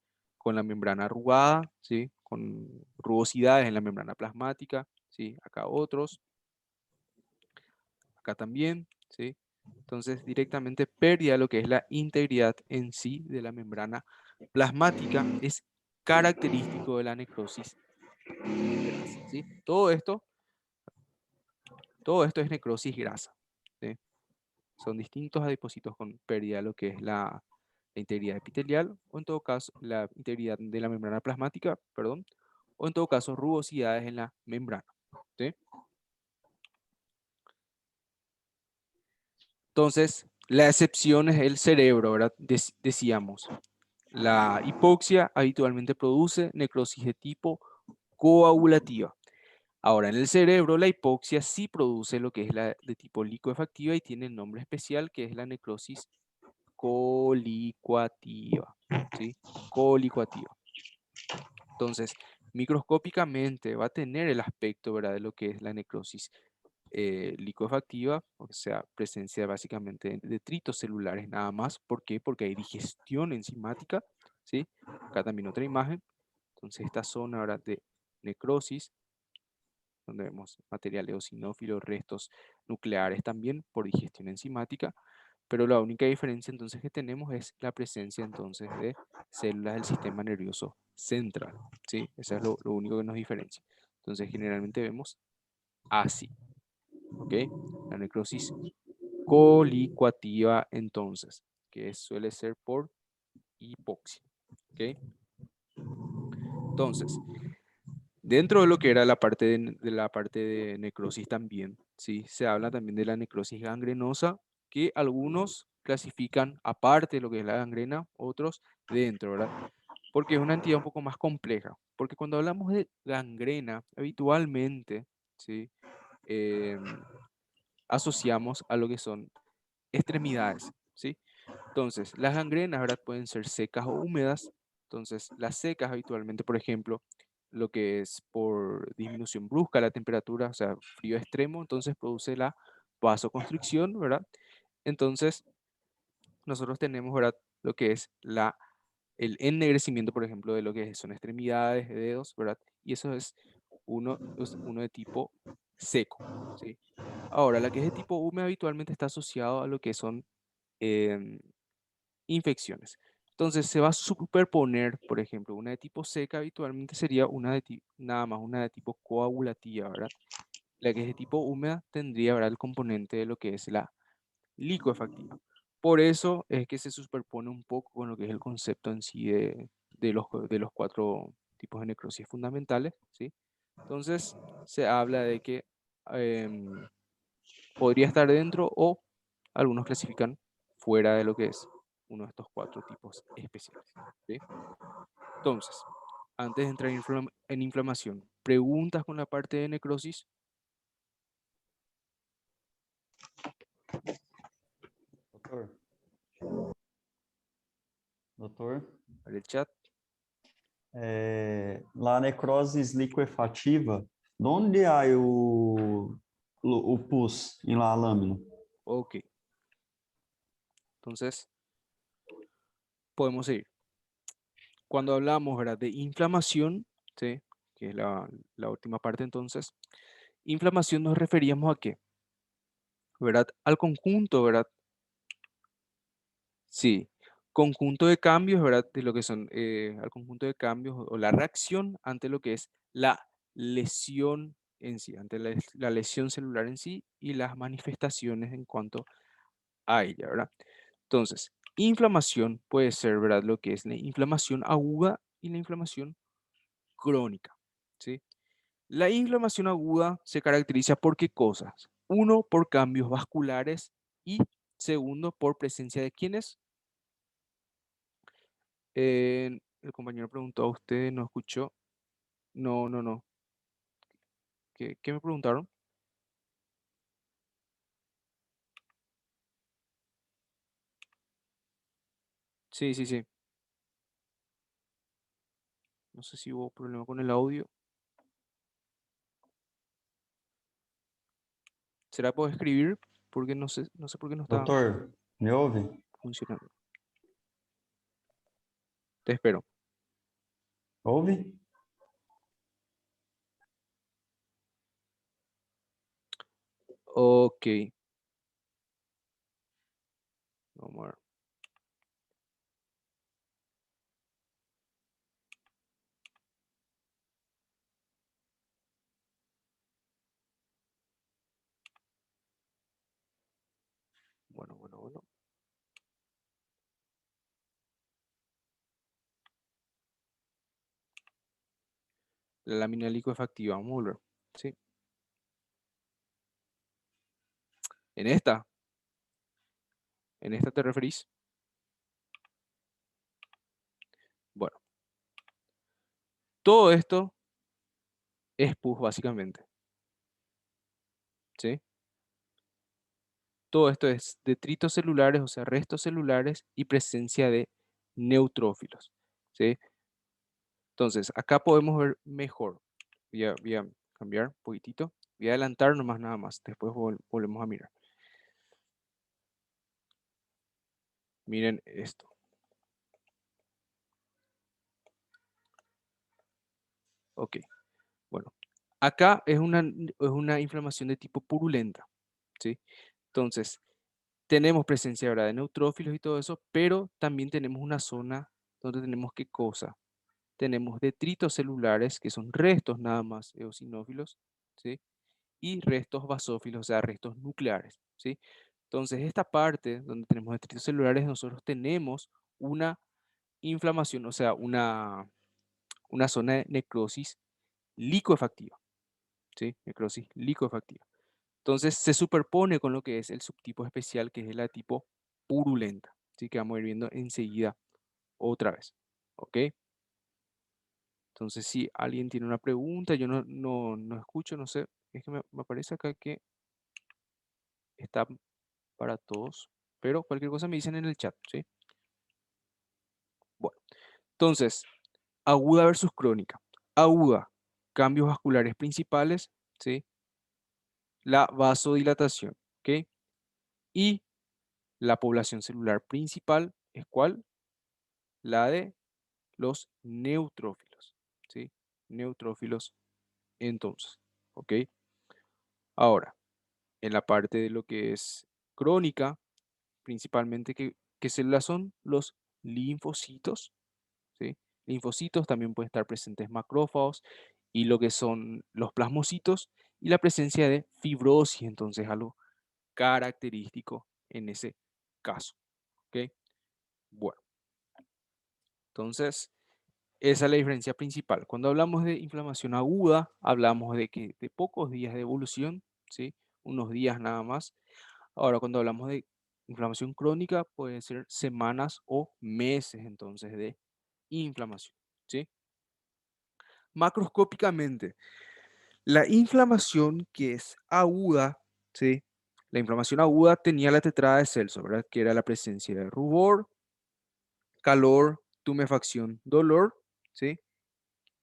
la membrana arrugada, ¿sí? Con rugosidades en la membrana plasmática, ¿sí? Acá otros, acá también, ¿sí? Entonces, directamente pérdida de lo que es la integridad en sí de la membrana plasmática es característico de la necrosis grasa, ¿sí? Todo esto es necrosis grasa, ¿sí? Son distintos adipocitos con pérdida de lo que es la integridad epitelial, o en todo caso, la integridad de la membrana plasmática, perdón, o en todo caso, rugosidades en la membrana, ¿sí? Entonces, la excepción es el cerebro, ¿verdad? Decíamos, la hipoxia habitualmente produce necrosis de tipo coagulativa. Ahora, en el cerebro, la hipoxia sí produce lo que es la de tipo licuefactiva y tiene el nombre especial que es la necrosis colicuativa, ¿sí? Colicuativa. Entonces, microscópicamente va a tener el aspecto, ¿verdad? De lo que es la necrosis licuefactiva, o sea, presencia básicamente de detritos celulares nada más. ¿Por qué? Porque hay digestión enzimática, ¿sí? Acá también otra imagen. Entonces, esta zona, ¿verdad? De necrosis, donde vemos material eosinófilo, restos nucleares también por digestión enzimática, pero la única diferencia entonces que tenemos es la presencia entonces de células del sistema nervioso central, ¿sí? Eso es lo único que nos diferencia. Entonces generalmente vemos así, ¿ok? La necrosis colicuativa entonces, que suele ser por hipoxia, ¿ok? Entonces, dentro de lo que era la parte de la parte de necrosis también, ¿sí? Se habla también de la necrosis gangrenosa, que algunos clasifican aparte de lo que es la gangrena, otros dentro, ¿verdad? Porque es una entidad un poco más compleja. Porque cuando hablamos de gangrena, habitualmente, ¿sí? Em, asociamos a lo que son extremidades, ¿sí? Entonces, las gangrenas, ¿verdad? Pueden ser secas o húmedas. Entonces, las secas habitualmente, por ejemplo, lo que es por disminución brusca de la temperatura, o sea, frío extremo, entonces produce la vasoconstricción, ¿verdad? Entonces, nosotros tenemos, ¿verdad? Lo que es el ennegrecimiento, por ejemplo, de lo que son extremidades, dedos, ¿verdad? Y eso es uno de tipo seco, ¿sí? Ahora, la que es de tipo húmedo habitualmente está asociado a lo que son em, infecciones. Entonces se va a superponer, por ejemplo, una de tipo seca habitualmente sería nada más una de tipo coagulativa, ¿verdad? La que es de tipo húmeda tendría, ¿verdad?, el componente de lo que es la licuefactiva. Por eso es que se superpone un poco con lo que es el concepto en sí de los cuatro tipos de necrosis fundamentales, ¿sí? Entonces se habla de que em, podría estar dentro o algunos clasifican fuera de lo que es uno de estos cuatro tipos especiales, ¿sí? Entonces, antes de entrar en inflamación, preguntas con la parte de necrosis Doutor, doutor, para el chat. lá necrose liquefativa, de onde há o pus em lá a lâmina? Ok, entonces podemos seguir. Cuando hablamos, ¿verdad?, de inflamación, ¿sí?, que es la última parte, entonces, inflamación nos referíamos a qué, ¿verdad? Al conjunto, ¿verdad? Sí, conjunto de cambios, ¿verdad? De lo que son, al conjunto de cambios o la reacción ante lo que es la lesión en sí, ante la lesión celular en sí y las manifestaciones en cuanto a ella, ¿verdad? Entonces, inflamación puede ser, ¿verdad?, lo que es la inflamación aguda y la inflamación crónica, ¿sí? La inflamación aguda se caracteriza por qué cosas. Uno, por cambios vasculares y segundo, por presencia de quiénes. El compañero preguntó a usted, no escuchó. No, no, no. ¿Qué me preguntaron? Sí, sí, sí. No sé si hubo problema con el audio. ¿Será por escribir? Porque no sé por qué no está Doutor, me ouve? funcionando. Te espero. Ouve? Ok. Vamos a ver. Bueno, bueno, bueno. La lámina licuefactiva. Vamos a volver. Sí. En esta. ¿En esta te referís? Bueno, todo esto es pus básicamente. ¿Sí? Todo esto es detritos celulares, o sea, restos celulares y presencia de neutrófilos. ¿Sí? Entonces, acá podemos ver mejor. Voy a cambiar un poquitito. Voy a adelantar nomás nada más. Después volvemos a mirar. Miren esto. Ok. Bueno, acá es una inflamación de tipo purulenta. ¿Sí? Entonces, tenemos presencia, ¿verdad?, de neutrófilos y todo eso, pero también tenemos una zona donde tenemos qué cosa. Tenemos detritos celulares, que son restos nada más eosinófilos, ¿sí? Y restos basófilos, o sea, restos nucleares, ¿sí? Entonces, esta parte donde tenemos detritos celulares, nosotros tenemos una inflamación, o sea, una zona de necrosis licuefactiva, ¿sí? Necrosis licuefactiva. Entonces, se superpone con lo que es el subtipo especial, que es la tipo purulenta, ¿sí? Que vamos a ir viendo enseguida otra vez, ¿ok? Entonces, si alguien tiene una pregunta, yo no escucho, no sé, es que me parece acá que está para todos, pero cualquier cosa me dicen en el chat, ¿sí? Bueno, entonces, aguda versus crónica. Aguda, cambios vasculares principales, ¿sí? La vasodilatación, ¿ok? Y la población celular principal es ¿cuál? La de los neutrófilos, ¿sí? Neutrófilos Entonces, ¿ok? Ahora, en la parte de lo que es crónica, principalmente, ¿qué células son? Los linfocitos, ¿sí? Linfocitos también pueden estar presentes macrófagos y lo que son los plasmocitos y la presencia de fibrosis, entonces algo característico en ese caso, ¿ok? Bueno, entonces esa es la diferencia principal. Cuando hablamos de inflamación aguda, hablamos de que de pocos días de evolución, ¿sí? Unos días nada más. Ahora, cuando hablamos de inflamación crónica, puede ser semanas o meses entonces de inflamación, ¿sí? Macroscópicamente, la inflamación que es aguda, ¿sí? La inflamación aguda tenía la tetrada de Celso, ¿verdad? Que era la presencia de rubor, calor, tumefacción, dolor, ¿sí?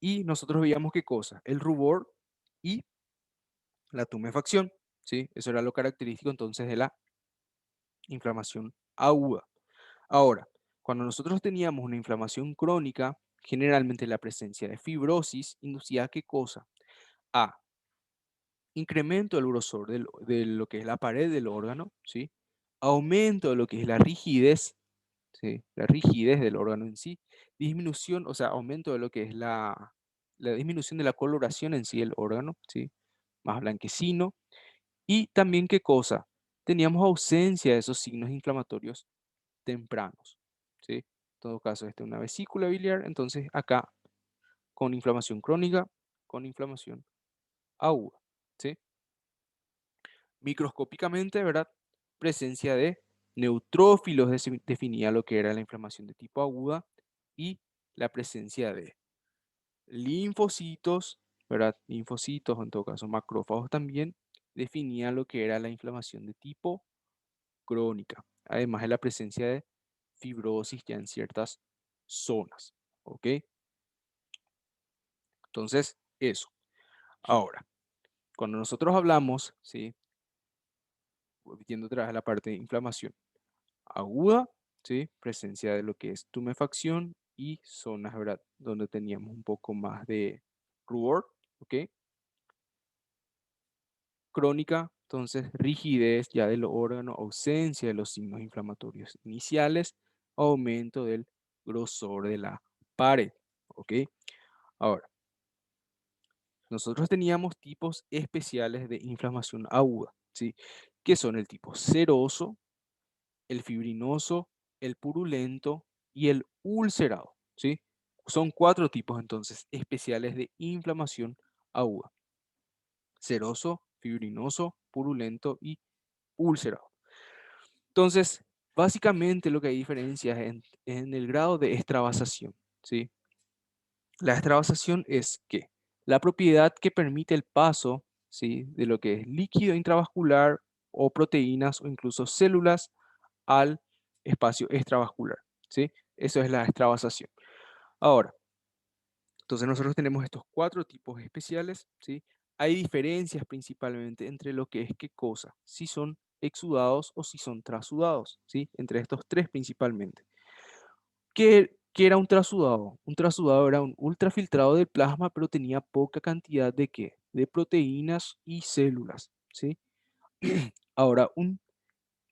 Y nosotros veíamos qué cosa, el rubor y la tumefacción, ¿sí? Eso era lo característico entonces de la inflamación aguda. Ahora, cuando nosotros teníamos una inflamación crónica, generalmente la presencia de fibrosis inducía a qué cosa? A incremento del grosor de lo que es la pared del órgano, ¿sí? Aumento de lo que es la rigidez, ¿sí? La rigidez del órgano en sí, disminución, o sea, aumento de lo que es la disminución de la coloración en sí del órgano, ¿sí? Más blanquecino. Y también, ¿qué cosa? Teníamos ausencia de esos signos inflamatorios tempranos, ¿sí? En todo caso, esta es una vesícula biliar, entonces acá con inflamación crónica, con inflamación aguda, ¿sí? Microscópicamente, ¿verdad? Presencia de neutrófilos definía lo que era la inflamación de tipo aguda y la presencia de linfocitos, ¿verdad? Linfocitos, en todo caso macrófagos también, definía lo que era la inflamación de tipo crónica, además de la presencia de fibrosis ya en ciertas zonas, ¿ok? Entonces, eso. Ahora, cuando nosotros hablamos, ¿sí? Yendo otra vez a la parte de inflamación aguda, ¿sí? Presencia de lo que es tumefacción y zonas, ¿verdad? Donde teníamos un poco más de rubor, ¿ok? Crónica, entonces rigidez ya del órgano, ausencia de los signos inflamatorios iniciales, aumento del grosor de la pared, ¿ok? Ahora, nosotros teníamos tipos especiales de inflamación aguda, ¿sí? Que son el tipo seroso, el fibrinoso, el purulento y el ulcerado, ¿sí? Son cuatro tipos entonces especiales de inflamación aguda: seroso, fibrinoso, purulento y ulcerado. Entonces, básicamente lo que hay diferencias en el grado de extravasación, ¿sí? La extravasación es que la propiedad que permite el paso, ¿sí? De lo que es líquido intravascular o proteínas o incluso células al espacio extravascular, ¿sí? Eso es la extravasación. Ahora, entonces nosotros tenemos estos cuatro tipos especiales, ¿sí? Hay diferencias principalmente entre lo que es qué cosa, si son exudados o si son trasudados, ¿sí? Entre estos tres principalmente. ¿Qué era un trasudado? Un trasudado era un ultrafiltrado del plasma, pero tenía poca cantidad de ¿qué? De proteínas y células, ¿sí? Ahora, un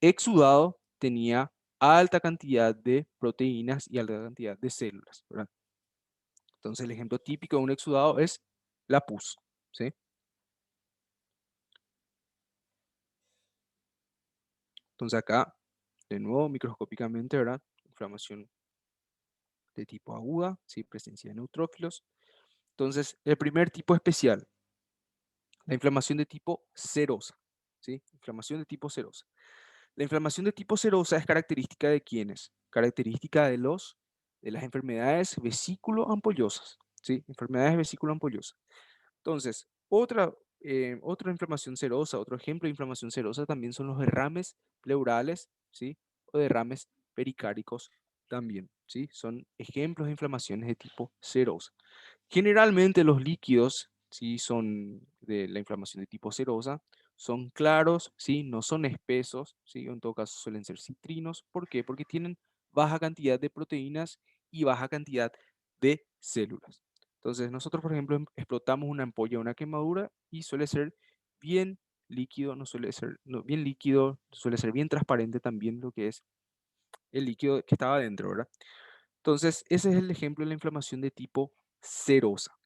exudado tenía alta cantidad de proteínas y alta cantidad de células, ¿verdad? Entonces, el ejemplo típico de un exudado es la pus, ¿sí? Entonces, acá, de nuevo, microscópicamente, ¿verdad? Inflamación de tipo aguda, ¿sí? Presencia de neutrófilos. Entonces, el primer tipo especial, la inflamación de tipo serosa, ¿sí? Inflamación de tipo serosa. La inflamación de tipo serosa es característica de quiénes? Característica de las enfermedades vesículo-ampollosas, ¿sí? Enfermedades vesículo-ampollosas. Entonces, otra inflamación serosa, otro ejemplo de inflamación serosa también son los derrames pleurales, ¿sí? O derrames pericáricos también, ¿sí? Son ejemplos de inflamaciones de tipo serosa. Generalmente los líquidos, ¿sí? Son de la inflamación de tipo serosa, son claros, ¿sí? No son espesos, ¿sí? En todo caso suelen ser citrinos. ¿Por qué? Porque tienen baja cantidad de proteínas y baja cantidad de células. Entonces, nosotros, por ejemplo, explotamos una ampolla, una quemadura, y suele ser bien líquido, no suele ser bien líquido, suele ser bien transparente también lo que es el líquido que estaba dentro, ¿verdad? Entonces, ese es el ejemplo de la inflamación de tipo serosa.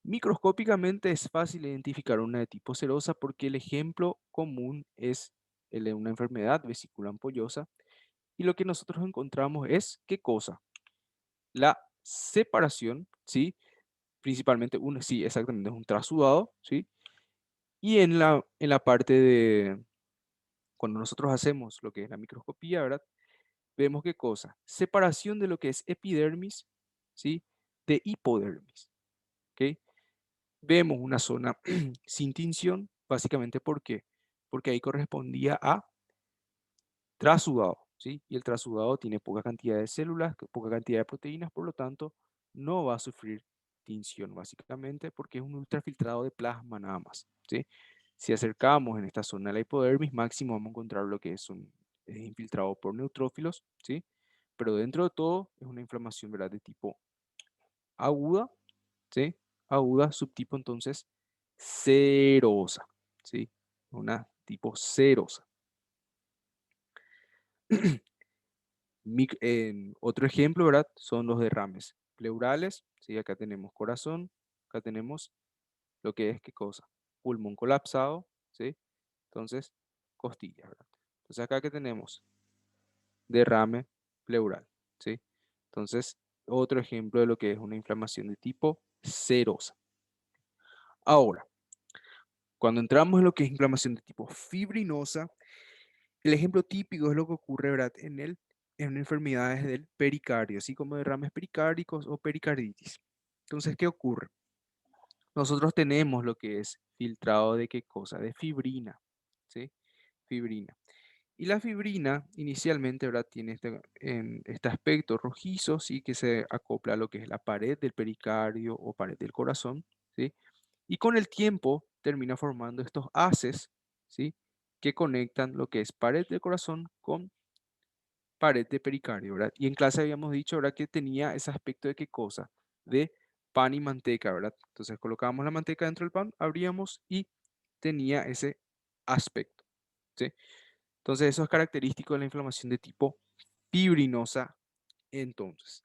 Microscópicamente es fácil identificar una de tipo serosa porque el ejemplo común es el de una enfermedad vesícula ampollosa, y lo que nosotros encontramos es, ¿qué cosa? La separación, ¿sí? Principalmente, sí, exactamente, es un trasudado, ¿sí? Y en la parte de, cuando nosotros hacemos lo que es la microscopía, ¿verdad? Vemos qué cosa, separación de lo que es epidermis, ¿sí? De hipodermis, ¿ok? Vemos una zona sin tinción, básicamente, ¿por qué? Porque ahí correspondía a trasudado, ¿sí? Y el trasudado tiene poca cantidad de células, poca cantidad de proteínas, por lo tanto, no va a sufrir tinción, básicamente, porque es un ultrafiltrado de plasma nada más, ¿sí? Si acercamos en esta zona de la hipodermis, máximo vamos a encontrar lo que es infiltrado por neutrófilos, ¿sí? Pero dentro de todo es una inflamación, ¿verdad? De tipo aguda, ¿sí? Aguda, subtipo entonces serosa, ¿sí? Una tipo serosa. Otro ejemplo, ¿verdad? Son los derrames pleurales, ¿sí? Acá tenemos corazón, acá tenemos lo que es, ¿qué cosa? Pulmón colapsado, ¿sí? Entonces, costilla, ¿verdad? Entonces acá que tenemos derrame pleural, ¿sí? Entonces, otro ejemplo de lo que es una inflamación de tipo serosa. Ahora, cuando entramos en lo que es inflamación de tipo fibrinosa, el ejemplo típico es lo que ocurre, ¿verdad? En enfermedades del pericardio, así como derrames pericárdicos o pericarditis. Entonces, ¿qué ocurre? Nosotros tenemos lo que es filtrado de qué cosa, de fibrina, ¿sí? Fibrina. Y la fibrina inicialmente, ¿verdad? Tiene este aspecto rojizo, ¿sí? Que se acopla a lo que es la pared del pericardio o pared del corazón, ¿sí? Y con el tiempo termina formando estos haces, ¿sí? Que conectan lo que es pared del corazón con pared de pericardio, ¿verdad? Y en clase habíamos dicho, ¿verdad? Que tenía ese aspecto de qué cosa, de pan y manteca, ¿verdad? Entonces colocábamos la manteca dentro del pan, abríamos y tenía ese aspecto, ¿sí? Entonces eso es característico de la inflamación de tipo fibrinosa. Entonces,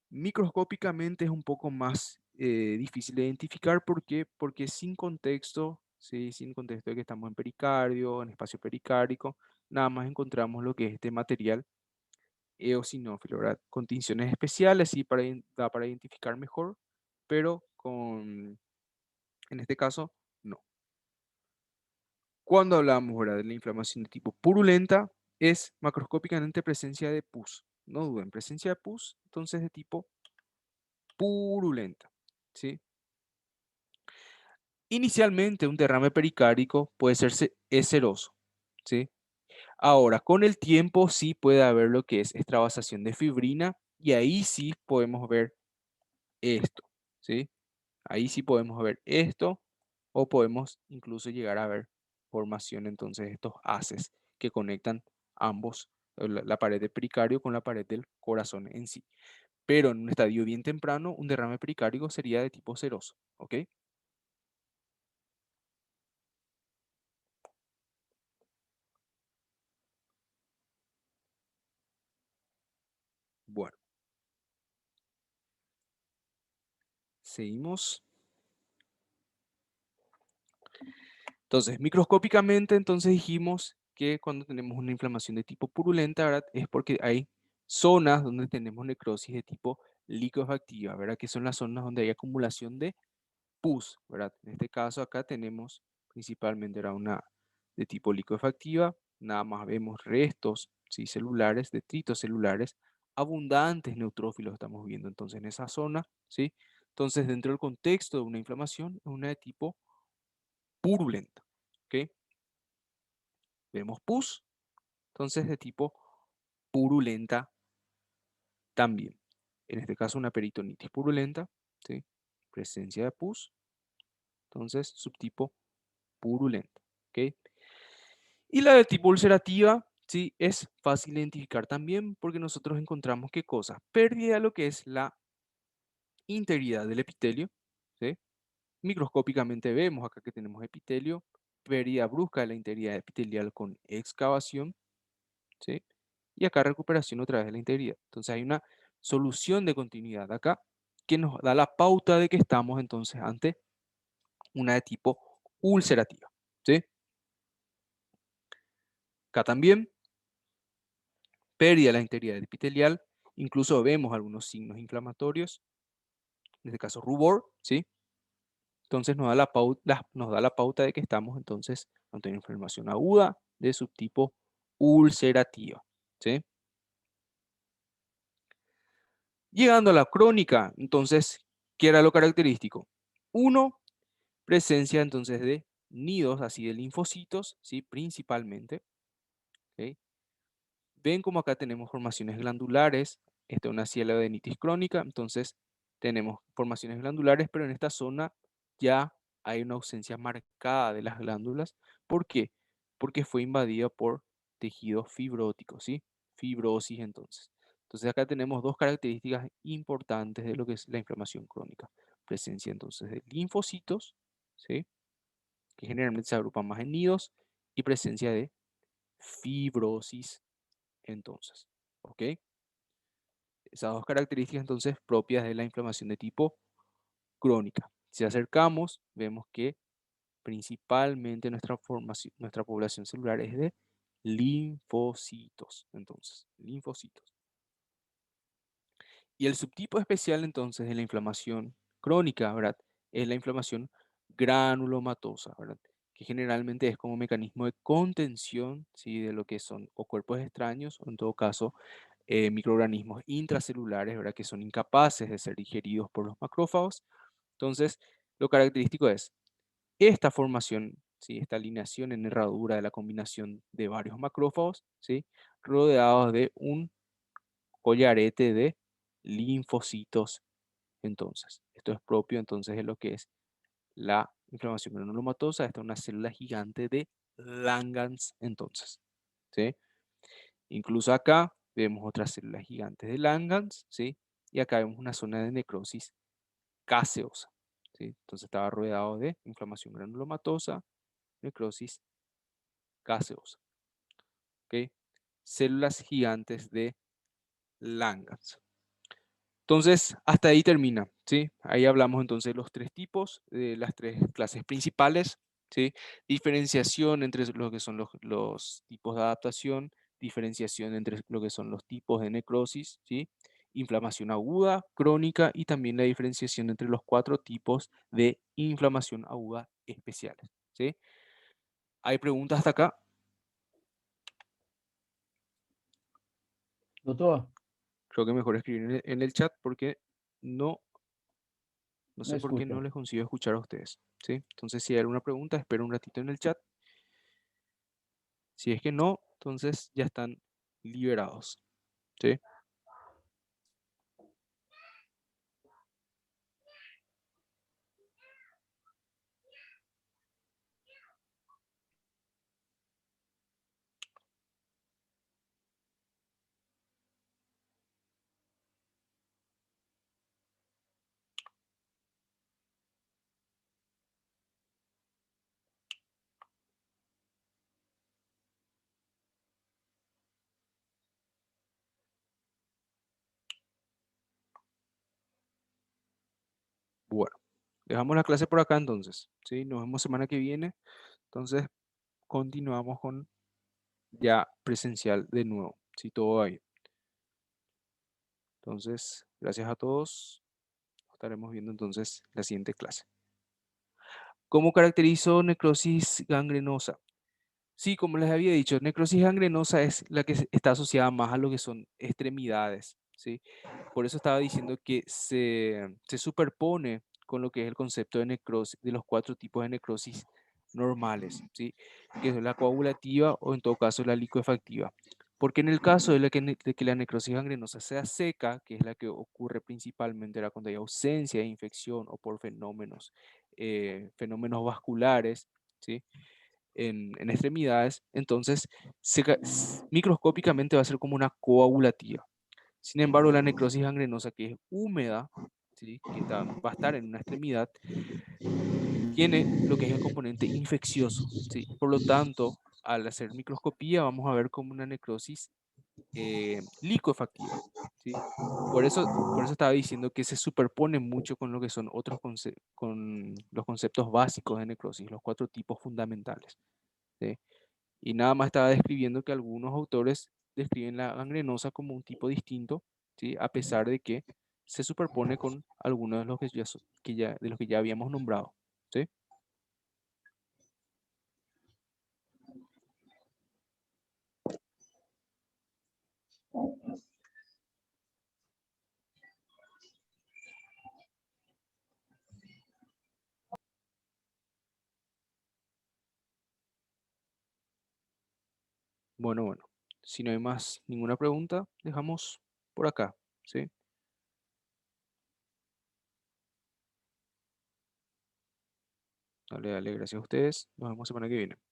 microscópicamente es un poco más difícil de identificar. ¿Por qué? Porque sin contexto, ¿sí? Sin contexto de que estamos en pericardio, en espacio pericárdico, nada más encontramos lo que es este material eosinófilo, ¿verdad? Con tinciones especiales, sí, da para identificar mejor, pero en este caso, no. Cuando hablamos, ¿verdad? De la inflamación de tipo purulenta, es macroscópicamente presencia de pus. No duden, presencia de pus, entonces de tipo purulenta, ¿sí? Inicialmente, un derrame pericárdico puede ser seroso, ¿sí? Ahora, con el tiempo sí puede haber lo que es extravasación de fibrina, y ahí sí podemos ver esto, ¿sí? Ahí sí podemos ver esto, o podemos incluso llegar a ver formación, entonces, estos haces que conectan ambos, la pared del pericardio con la pared del corazón en sí. Pero en un estadio bien temprano, un derrame pericárdico sería de tipo seroso, ¿ok? Bueno, seguimos. Entonces, microscópicamente, entonces dijimos que cuando tenemos una inflamación de tipo purulenta, ¿verdad? Es porque hay zonas donde tenemos necrosis de tipo liquefactiva, ¿verdad? Que son las zonas donde hay acumulación de pus, ¿verdad? En este caso acá tenemos principalmente era una de tipo liquefactiva, nada más vemos restos, ¿sí? Celulares, detritos celulares, abundantes neutrófilos estamos viendo entonces en esa zona, ¿sí? Entonces, dentro del contexto de una inflamación, es una de tipo purulenta, ¿ok? Vemos pus, entonces de tipo purulenta también. En este caso, una peritonitis purulenta, ¿sí? Presencia de pus, entonces subtipo purulenta, ¿ok? Y la de tipo ulcerativa, sí, es fácil de identificar también porque nosotros encontramos qué cosa, pérdida de lo que es la integridad del epitelio, ¿sí? Microscópicamente vemos acá que tenemos epitelio, pérdida brusca de la integridad epitelial con excavación, ¿sí? Y acá recuperación otra vez de la integridad. Entonces hay una solución de continuidad acá que nos da la pauta de que estamos entonces ante una de tipo ulcerativa, ¿sí? Acá también pérdida de la integridad epitelial, incluso vemos algunos signos inflamatorios, en este caso rubor, ¿sí? Entonces nos da la pauta de que estamos entonces ante una inflamación aguda de subtipo ulcerativa, ¿sí? Llegando a la crónica, entonces, ¿qué era lo característico? Uno, presencia entonces de nidos así de linfocitos, ¿sí? Principalmente, ¿ok? Ven como acá tenemos formaciones glandulares, esta es una cielodenitis crónica, entonces tenemos formaciones glandulares, pero en esta zona ya hay una ausencia marcada de las glándulas. ¿Por qué? Porque fue invadida por tejido fibrótico, ¿sí? Fibrosis entonces. Entonces acá tenemos dos características importantes de lo que es la inflamación crónica. Presencia entonces de linfocitos, ¿sí? Que generalmente se agrupan más en nidos, y presencia de fibrosis entonces, ¿ok? Esas dos características entonces propias de la inflamación de tipo crónica. Si acercamos, vemos que principalmente nuestra población celular es de linfocitos, entonces, linfocitos. Y el subtipo especial entonces de la inflamación crónica, ¿verdad? Es la inflamación granulomatosa, ¿verdad? Que generalmente es como mecanismo de contención, ¿sí? De lo que son o cuerpos extraños o en todo caso microorganismos intracelulares, ¿verdad? Que son incapaces de ser digeridos por los macrófagos. Entonces, lo característico es esta formación, ¿sí? Esta alineación en herradura de la combinación de varios macrófagos, ¿sí? Rodeados de un collarete de linfocitos. Entonces, esto es propio entonces de lo que es la inflamación granulomatosa. Esta es una célula gigante de Langerhans entonces, ¿sí? Incluso acá vemos otras células gigantes de Langerhans, ¿sí? Y acá vemos una zona de necrosis caseosa, ¿sí? Entonces estaba rodeado de inflamación granulomatosa, necrosis gaseosa, ¿ok? Células gigantes de Langerhans. Entonces, hasta ahí termina, ¿sí? Ahí hablamos entonces de los tres tipos, de las tres clases principales, ¿sí? Diferenciación entre lo que son los tipos de adaptación, diferenciación entre lo que son los tipos de necrosis, ¿sí? Inflamación aguda, crónica y también la diferenciación entre los cuatro tipos de inflamación aguda especiales, ¿sí? ¿Hay preguntas hasta acá? Doutor, Creo que mejor escribir en el chat porque no, no não sé por qué no escuta. les consigo escuchar a ustedes, ¿sí? Entonces, si hay alguna pregunta, espero un ratito en el chat. Si es que no, entonces ya están liberados, ¿sí? Bueno, dejamos la clase por acá entonces, ¿sí? Nos vemos semana que viene. Entonces, continuamos con ya presencial de nuevo, si todo va bien. Entonces, gracias a todos. Nos estaremos viendo entonces la siguiente clase. ¿Cómo caracterizo necrosis gangrenosa? Sí, como les había dicho, necrosis gangrenosa es la que está asociada más a lo que son extremidades, ¿sí? Por eso estaba diciendo que se superpone con lo que es el concepto de necrosis, de los cuatro tipos de necrosis normales, ¿sí? Que es la coagulativa o en todo caso la licuefactiva. Porque en el caso de que la necrosis gangrenosa sea seca, que es la que ocurre principalmente ahora cuando hay ausencia de infección o por fenómenos vasculares, ¿sí? En extremidades, entonces microscópicamente va a ser como una coagulativa. Sin embargo, la necrosis gangrenosa que es húmeda, ¿sí? Va a estar en una extremidad, tiene lo que es el componente infeccioso, ¿sí? Por lo tanto, al hacer microscopía vamos a ver como una necrosis licuefactiva, ¿sí? Por eso estaba diciendo que se superpone mucho con lo que son con los conceptos básicos de necrosis, los cuatro tipos fundamentales, ¿sí? Y nada más estaba describiendo que algunos autores describen la gangrenosa como un tipo distinto, ¿sí? A pesar de que se superpone con algunos de los de los que ya habíamos nombrado, ¿sí? Bueno. Si no hay más ninguna pregunta, dejamos por acá, ¿sí? Dale, gracias a ustedes. Nos vemos semana que viene.